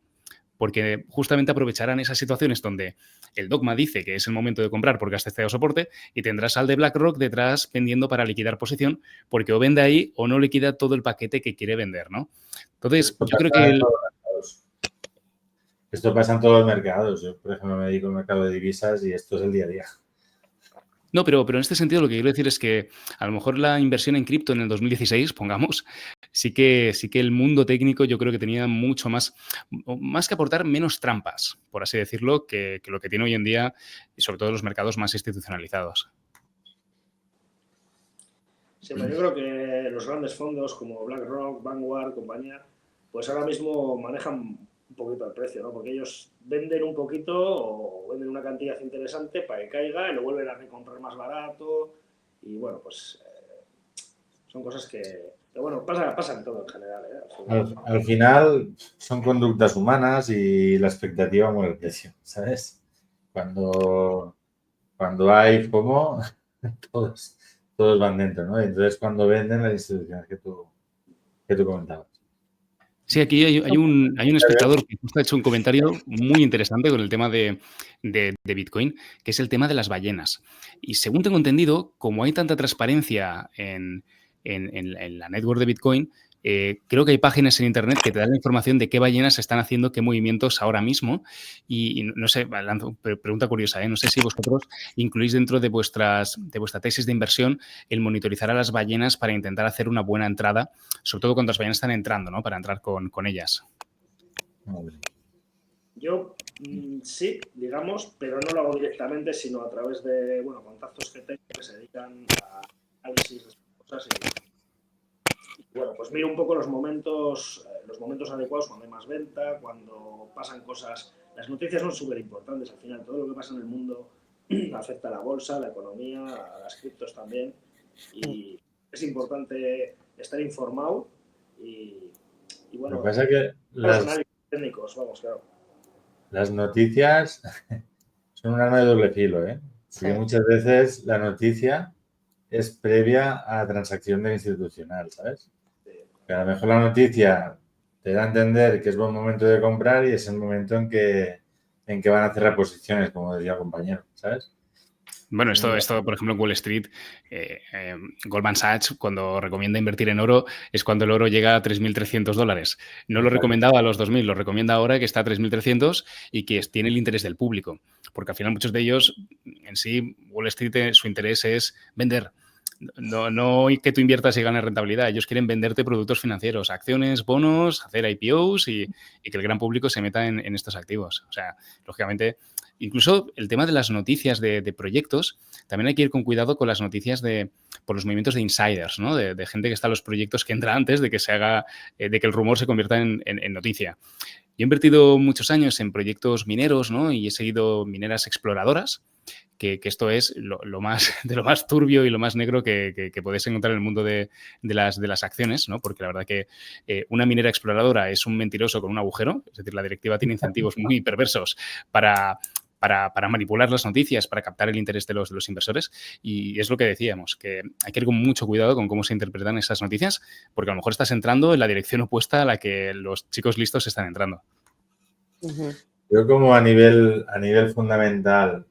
Porque justamente aprovecharán esas situaciones donde el dogma dice que es el momento de comprar porque has testeado soporte y tendrás al de BlackRock detrás vendiendo para liquidar posición porque o vende ahí o no liquida todo el paquete que quiere vender, ¿no? Entonces, yo creo que... Esto pasa en todos los mercados. Yo, por ejemplo, me dedico al mercado de divisas y esto es el día a día. No, pero en este sentido lo que quiero decir es que a lo mejor la inversión en cripto en el 2016, pongamos, sí que el mundo técnico yo creo que tenía mucho más que aportar, menos trampas, por así decirlo, que lo que tiene hoy en día y sobre todo los mercados más institucionalizados. Sí, pero yo creo que los grandes fondos como BlackRock, Vanguard, compañía, pues ahora mismo manejan un poquito el precio, ¿no? Porque ellos venden un poquito o venden una cantidad interesante para que caiga y lo vuelven a recomprar más barato y bueno, pues son cosas que Pero bueno, pasa en todo en general, ¿eh? Al final son conductas humanas y la expectativa mueve el precio, ¿sabes? Cuando, cuando hay FOMO, todos van dentro, ¿no? Entonces, cuando venden las instituciones que tú comentabas. Sí, aquí hay un espectador que justo ha hecho un comentario muy interesante con el tema de Bitcoin, que es el tema de las ballenas. Y según tengo entendido, como hay tanta transparencia en la network de Bitcoin, creo que hay páginas en Internet que te dan la información de qué ballenas están haciendo qué movimientos ahora mismo. Y no sé, lanzo pregunta curiosa, ¿eh? No sé si vosotros incluís dentro de vuestra tesis de inversión el monitorizar a las ballenas para intentar hacer una buena entrada, sobre todo cuando las ballenas están entrando, ¿no? Para entrar con ellas. Yo sí, digamos, pero no lo hago directamente, sino a través de contactos que tengo que se dedican a análisis de estas cosas. Y bueno, pues miro un poco los momentos adecuados, cuando hay más venta, cuando pasan cosas. Las noticias son súper importantes al final. Todo lo que pasa en el mundo afecta a la bolsa, a la economía, a las criptos también. Y es importante estar informado y bueno, Lo que pasa es que los análisis técnicos, vamos, claro. las noticias son un arma de doble filo, ¿eh? Porque Sí. muchas veces la noticia es previa a la transacción del institucional, ¿sabes? Que a lo mejor la noticia te da a entender que es buen momento de comprar y es el momento en que van a cerrar posiciones, como decía el compañero, ¿sabes? Bueno, esto, por ejemplo, en Wall Street, Goldman Sachs, cuando recomienda invertir en oro, es cuando el oro llega a $3.300. No lo recomendaba a los 2.000, lo recomienda ahora que está a 3.300 y que tiene el interés del público. Porque al final muchos de ellos, en sí, Wall Street, su interés es vender. No que tú inviertas y ganes rentabilidad. Ellos quieren venderte productos financieros, acciones, bonos, hacer IPOs y que el gran público se meta en estos activos. O sea, lógicamente, incluso el tema de las noticias de proyectos, también hay que ir con cuidado con las noticias por los movimientos de insiders, ¿no? De gente que está en los proyectos que entra antes de que se haga, de que el rumor se convierta en noticia. Yo he invertido muchos años en proyectos mineros, ¿no? Y he seguido mineras exploradoras, que esto es lo más turbio y lo más negro que podéis encontrar en el mundo de las acciones, ¿no? Porque la verdad que una minera exploradora es un mentiroso con un agujero, es decir, la directiva tiene incentivos muy perversos para manipular las noticias, para captar el interés de los inversores. Y es lo que decíamos, que hay que ir con mucho cuidado con cómo se interpretan esas noticias, porque a lo mejor estás entrando en la dirección opuesta a la que los chicos listos están entrando. Yo como a nivel fundamental,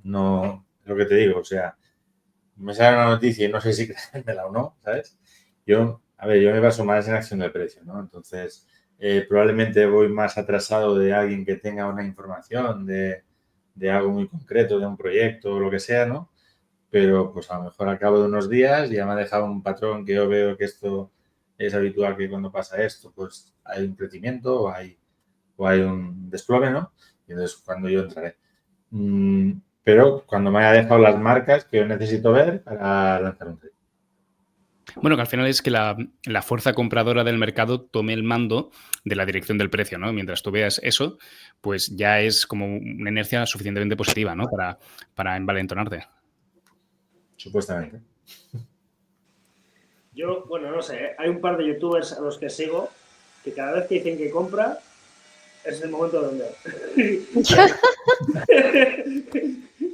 no, lo que te digo, o sea, me sale una noticia y no sé si creérmela o no, ¿sabes? Yo me baso más en acción de precio, ¿no? Entonces, probablemente voy más atrasado de alguien que tenga una información de algo muy concreto, de un proyecto o lo que sea, ¿no? Pero pues a lo mejor al cabo de unos días ya me ha dejado un patrón que yo veo que esto es habitual, que cuando pasa esto, pues hay un crecimiento o hay un desplome, ¿no? Y entonces cuando yo entraré. Pero cuando me haya dejado las marcas que yo necesito ver para lanzar un trade. Bueno, que al final es que la fuerza compradora del mercado tome el mando de la dirección del precio, ¿no? Mientras tú veas eso, pues ya es como una inercia suficientemente positiva, ¿no? Para envalentonarte. Supuestamente. Yo, bueno, no sé, hay un par de youtubers a los que sigo que cada vez que dicen que compra es el momento de vender.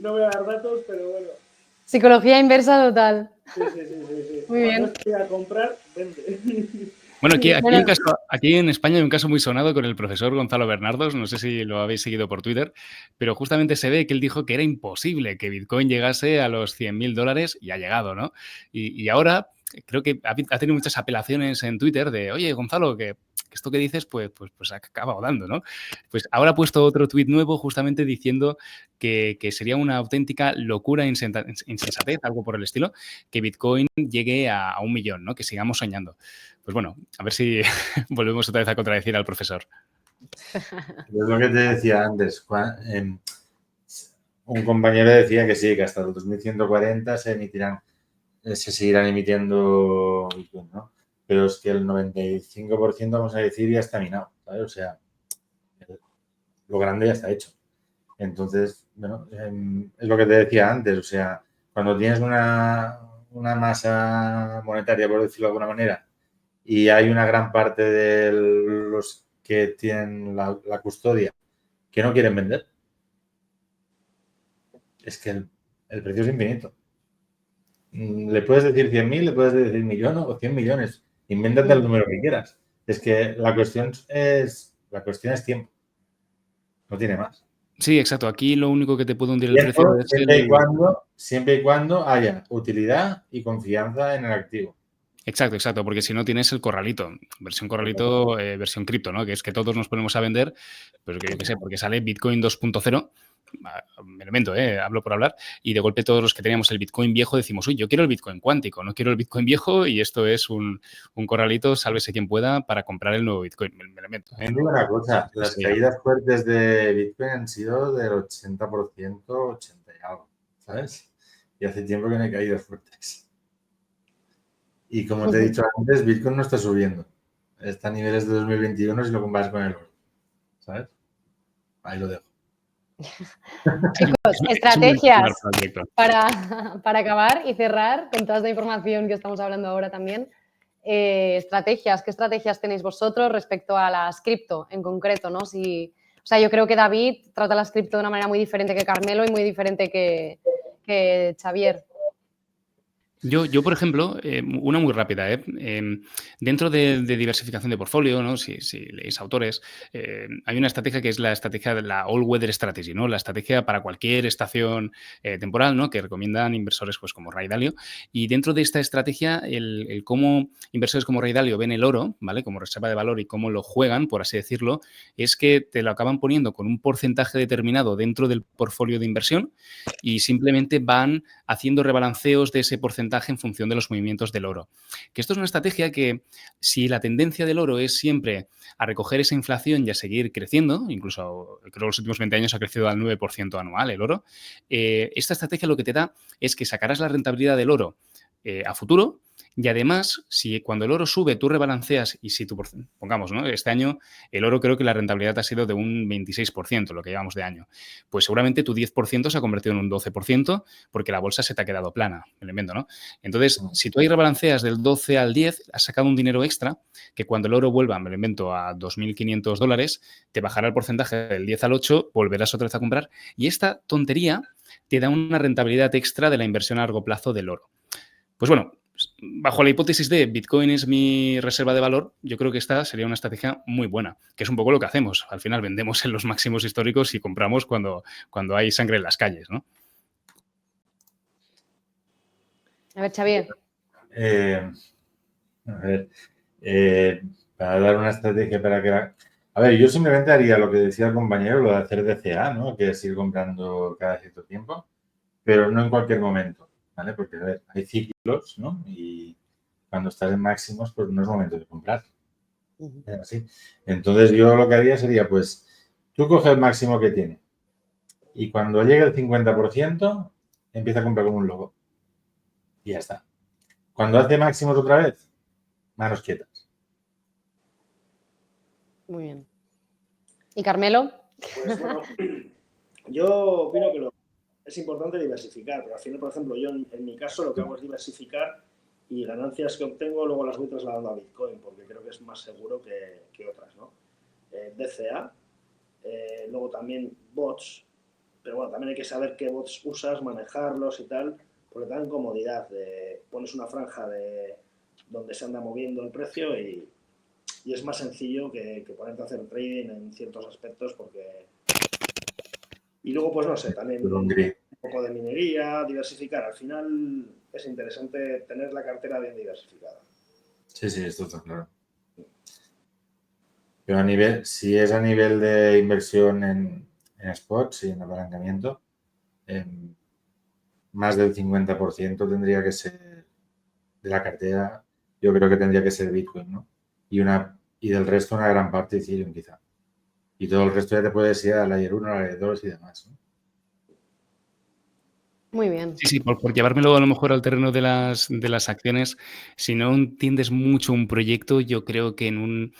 No voy a dar datos, pero bueno. Psicología inversa total. Sí. Muy bien. Cuando estoy a comprar, vende. Bueno, aquí en España hay un caso muy sonado con el profesor Gonzalo Bernardos, no sé si lo habéis seguido por Twitter, pero justamente se ve que él dijo que era imposible que Bitcoin llegase a los $100.000 y ha llegado, ¿no? Y ahora creo que ha tenido muchas apelaciones en Twitter de, oye, Gonzalo, que esto que dices, pues ha acabado dando, ¿no? Pues ahora ha puesto otro tuit nuevo justamente diciendo que sería una auténtica locura, insensatez, algo por el estilo, que Bitcoin llegue a 1 millón, ¿no? Que sigamos soñando. Pues bueno, a ver si volvemos otra vez a contradecir al profesor. Es lo que te decía antes. Un compañero decía que sí, que hasta el 2140 se seguirán emitiendo Bitcoin, ¿no? Pero es que el 95%, vamos a decir, ya está minado, ¿sabes? O sea, lo grande ya está hecho. Entonces, bueno, es lo que te decía antes, o sea, cuando tienes una masa monetaria, por decirlo de alguna manera, y hay una gran parte de los que tienen la custodia que no quieren vender, es que el precio es infinito. Le puedes decir 100.000, le puedes decir millón o 100 millones. Invéntate el número que quieras. Es que la cuestión es tiempo. No tiene más. Sí, exacto. Aquí lo único que te puede hundir el precio es siempre y cuando haya utilidad y confianza en el activo. Exacto, porque si no tienes el corralito, versión corralito, versión cripto, ¿no? Que es que todos nos ponemos a vender, pero que yo qué sé, porque sale Bitcoin 2.0, me lo invento, hablo por hablar, y de golpe todos los que teníamos el Bitcoin viejo decimos, uy, yo quiero el Bitcoin cuántico, no quiero el Bitcoin viejo, y esto es un corralito, sálvese quien pueda, para comprar el nuevo Bitcoin, me lo invento. Te digo una cosa, las caídas fuertes de Bitcoin han sido del 80%, 80 y algo, ¿sabes? Y hace tiempo que no hay caídas fuertes. Y como te he dicho antes, Bitcoin no está subiendo. Está a niveles de 2021 si lo comparas con el oro. ¿Sabes? Ahí lo dejo. Chicos, estrategias para acabar y cerrar con toda esta información que estamos hablando ahora también. ¿Qué estrategias tenéis vosotros respecto a las cripto en concreto, ¿no? Yo creo que David trata las cripto de una manera muy diferente que Carmelo y muy diferente que Xavier. Yo, por ejemplo, una muy rápida, dentro de diversificación de portfolio, ¿no? Si leéis autores, hay una estrategia que es la estrategia de la All Weather Strategy, ¿no? La estrategia para cualquier estación temporal, ¿no? Que recomiendan inversores pues, como Ray Dalio. Y dentro de esta estrategia, el cómo inversores como Ray Dalio ven el oro, ¿vale? Como reserva de valor y cómo lo juegan, por así decirlo, es que te lo acaban poniendo con un porcentaje determinado dentro del portfolio de inversión y simplemente van haciendo rebalanceos de ese porcentaje en función de los movimientos del oro. Que esto es una estrategia que, si la tendencia del oro es siempre a recoger esa inflación y a seguir creciendo, incluso creo que los últimos 20 años ha crecido al 9% anual el oro, esta estrategia lo que te da es que sacarás la rentabilidad del oro a futuro. Y además, si cuando el oro sube tú rebalanceas y si tú, pongamos, ¿no? Este año el oro creo que la rentabilidad ha sido de un 26%, lo que llevamos de año. Pues seguramente tu 10% se ha convertido en un 12% porque la bolsa se te ha quedado plana, me lo invento, ¿no? Entonces, si tú ahí rebalanceas del 12 al 10, has sacado un dinero extra que cuando el oro vuelva, me lo invento, a $2.500, te bajará el porcentaje del 10 al 8, volverás otra vez a comprar y esta tontería te da una rentabilidad extra de la inversión a largo plazo del oro. Pues bueno, bajo la hipótesis de Bitcoin es mi reserva de valor, yo creo que esta sería una estrategia muy buena, que es un poco lo que hacemos. Al final vendemos en los máximos históricos y compramos cuando hay sangre en las calles, ¿no? A ver, Xavier. Para dar una estrategia para que... A ver, yo simplemente haría lo que decía el compañero, lo de hacer DCA, ¿no? Que es ir comprando cada cierto tiempo, pero no en cualquier momento, ¿vale? Porque, a ver, hay ciclos, ¿no? Y cuando estás en máximos, pues no es momento de comprar. Así. Entonces, yo lo que haría sería, pues, tú coges el máximo que tiene y cuando llegue el 50%, empieza a comprar como un loco. Y ya está. Cuando hace máximos otra vez, manos quietas. Muy bien. ¿Y Carmelo? Pues bueno, yo opino que es importante diversificar, pero al final, por ejemplo, yo en mi caso lo que hago es diversificar y ganancias que obtengo luego las voy trasladando a Bitcoin, porque creo que es más seguro que otras, ¿no? DCA, luego también bots, pero bueno, también hay que saber qué bots usas, manejarlos y tal, porque te dan comodidad. Pones una franja de donde se anda moviendo el precio y es más sencillo que ponerte a hacer trading en ciertos aspectos porque... Y luego, pues no sé, también un poco de minería, diversificar. Al final es interesante tener la cartera bien diversificada. Sí, esto está claro. Pero si es a nivel de inversión en spots y en apalancamiento, más del 50% tendría que ser de la cartera, yo creo que tendría que ser Bitcoin, ¿no? Y del resto una gran parte Ethereum quizá. Y todo el resto ya te puedes ir a Layer 1, a Layer 2 y demás, ¿no? Muy bien. Sí, por llevármelo a lo mejor al terreno de las acciones, si no entiendes mucho un proyecto, yo creo que en un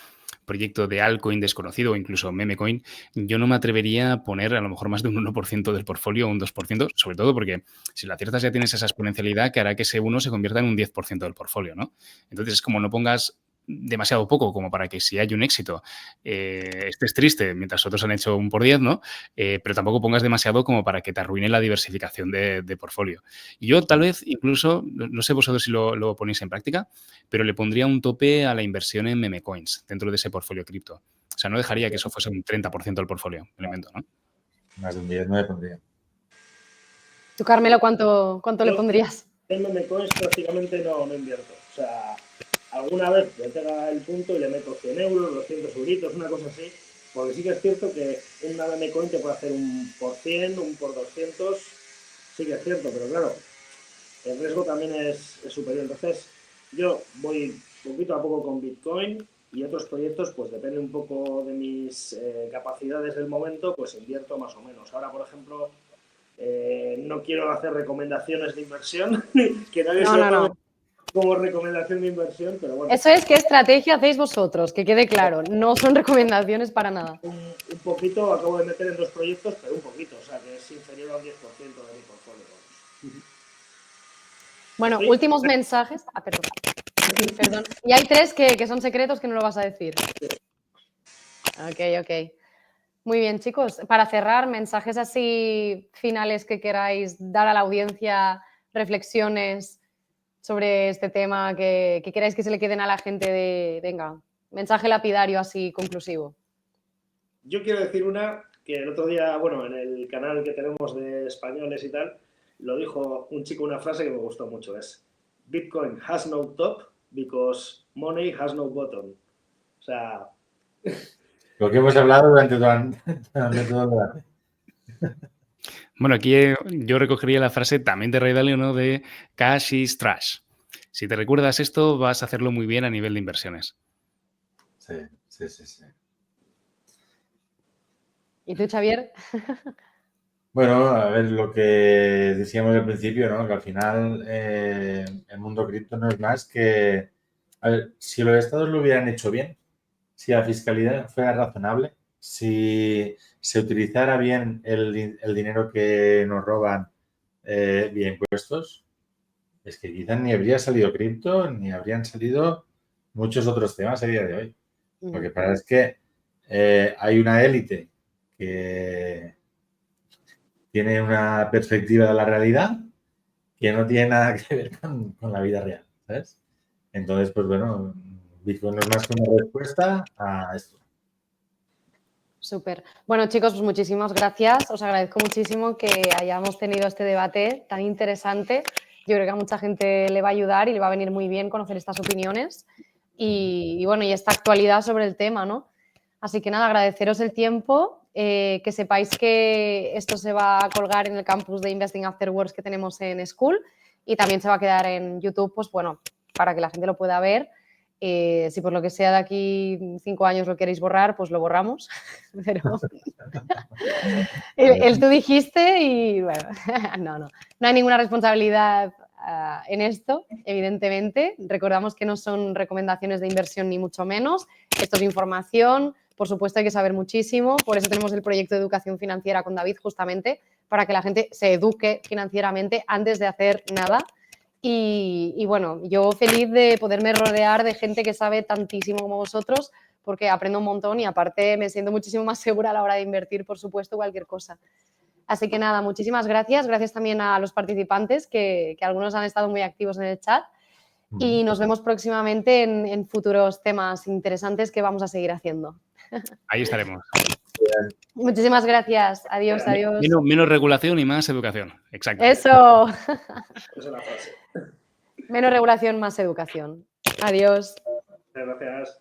proyecto de altcoin desconocido o incluso memecoin, yo no me atrevería a poner a lo mejor más de un 1% del portfolio o un 2%, sobre todo porque si lo aciertas ya tienes esa exponencialidad que hará que ese 1 se convierta en un 10% del portfolio, ¿no? Entonces es como no pongas demasiado poco como para que si hay un éxito estés triste mientras otros han hecho un por 10, ¿no? Pero tampoco pongas demasiado como para que te arruine la diversificación de portfolio. Y yo tal vez incluso, no sé vosotros si lo ponéis en práctica, pero le pondría un tope a la inversión en meme coins dentro de ese portfolio cripto. O sea, no dejaría que eso fuese un 30% del portfolio, elemento, ¿no? Más de un 10 no le pondría. ¿Tú, Carmelo, cuánto le pondrías? En meme coins prácticamente no invierto. O sea, alguna vez me pega el punto y le meto 100 euros, 200 euritos, una cosa así, porque sí que es cierto que una meme coin te puede hacer un por 100, un por 200, sí que es cierto, pero claro, el riesgo también es superior. Entonces, yo voy poquito a poco con Bitcoin y otros proyectos, pues depende un poco de mis capacidades del momento, pues invierto más o menos. Ahora, por ejemplo, no quiero hacer recomendaciones de inversión, que nadie se lo tome como recomendación de inversión, pero bueno. Eso es qué estrategia hacéis vosotros, que quede claro, no son recomendaciones para nada. Un poquito, acabo de meter en 2 proyectos, pero un poquito, o sea que es inferior al 10% de mi portfolio. Bueno, ¿sí? Últimos mensajes. Perdón. Y hay 3 que son secretos que no lo vas a decir. Ok. Muy bien, chicos. Para cerrar, mensajes así finales que queráis dar a la audiencia, reflexiones sobre este tema que queráis que se le queden a la gente venga, mensaje lapidario así conclusivo. Yo quiero decir una que el otro día, bueno, en el canal que tenemos de españoles y tal, lo dijo un chico, una frase que me gustó mucho, es Bitcoin has no top because money has no bottom. O sea... Lo que hemos hablado durante todo el debate. Bueno, aquí yo recogería la frase también de Ray Dalio, ¿no? De cash is trash. Si te recuerdas esto, vas a hacerlo muy bien a nivel de inversiones. Sí. ¿Y tú, Xavier? Bueno, a ver, lo que decíamos al principio, ¿no? Que al final el mundo cripto no es más que... A ver, si los estados lo hubieran hecho bien, si la fiscalidad fuera razonable, si se utilizara bien el dinero que nos roban vía impuestos, es que quizás ni habría salido cripto ni habrían salido muchos otros temas a día de hoy. Lo que pasa es que hay una élite que tiene una perspectiva de la realidad que no tiene nada que ver con la vida real, ¿sabes? Entonces, pues bueno, Bitcoin no es más que una respuesta a esto. Súper. Bueno, chicos, pues muchísimas gracias. Os agradezco muchísimo que hayamos tenido este debate tan interesante. Yo creo que a mucha gente le va a ayudar y le va a venir muy bien conocer estas opiniones y bueno, y esta actualidad sobre el tema, ¿no? Así que nada, agradeceros el tiempo, que sepáis que esto se va a colgar en el campus de Investing After Works que tenemos en School y también se va a quedar en YouTube, pues bueno, para que la gente lo pueda ver. Si por lo que sea de aquí 5 años lo queréis borrar, pues lo borramos. Pero tú dijiste y bueno, no hay ninguna responsabilidad en esto, evidentemente. Recordamos que no son recomendaciones de inversión ni mucho menos. Esto es información. Por supuesto, hay que saber muchísimo. Por eso tenemos el proyecto de educación financiera con David, justamente, para que la gente se eduque financieramente antes de hacer nada. Y bueno, yo feliz de poderme rodear de gente que sabe tantísimo como vosotros, porque aprendo un montón y aparte me siento muchísimo más segura a la hora de invertir, por supuesto, cualquier cosa. Así que nada, muchísimas gracias. Gracias también a los participantes, que algunos han estado muy activos en el chat. Y nos vemos próximamente en futuros temas interesantes que vamos a seguir haciendo. Ahí estaremos. Muchísimas gracias. Adiós. Menos regulación y más educación. Exacto. Eso. Esa es la frase. Menos regulación, más educación. Adiós. Gracias.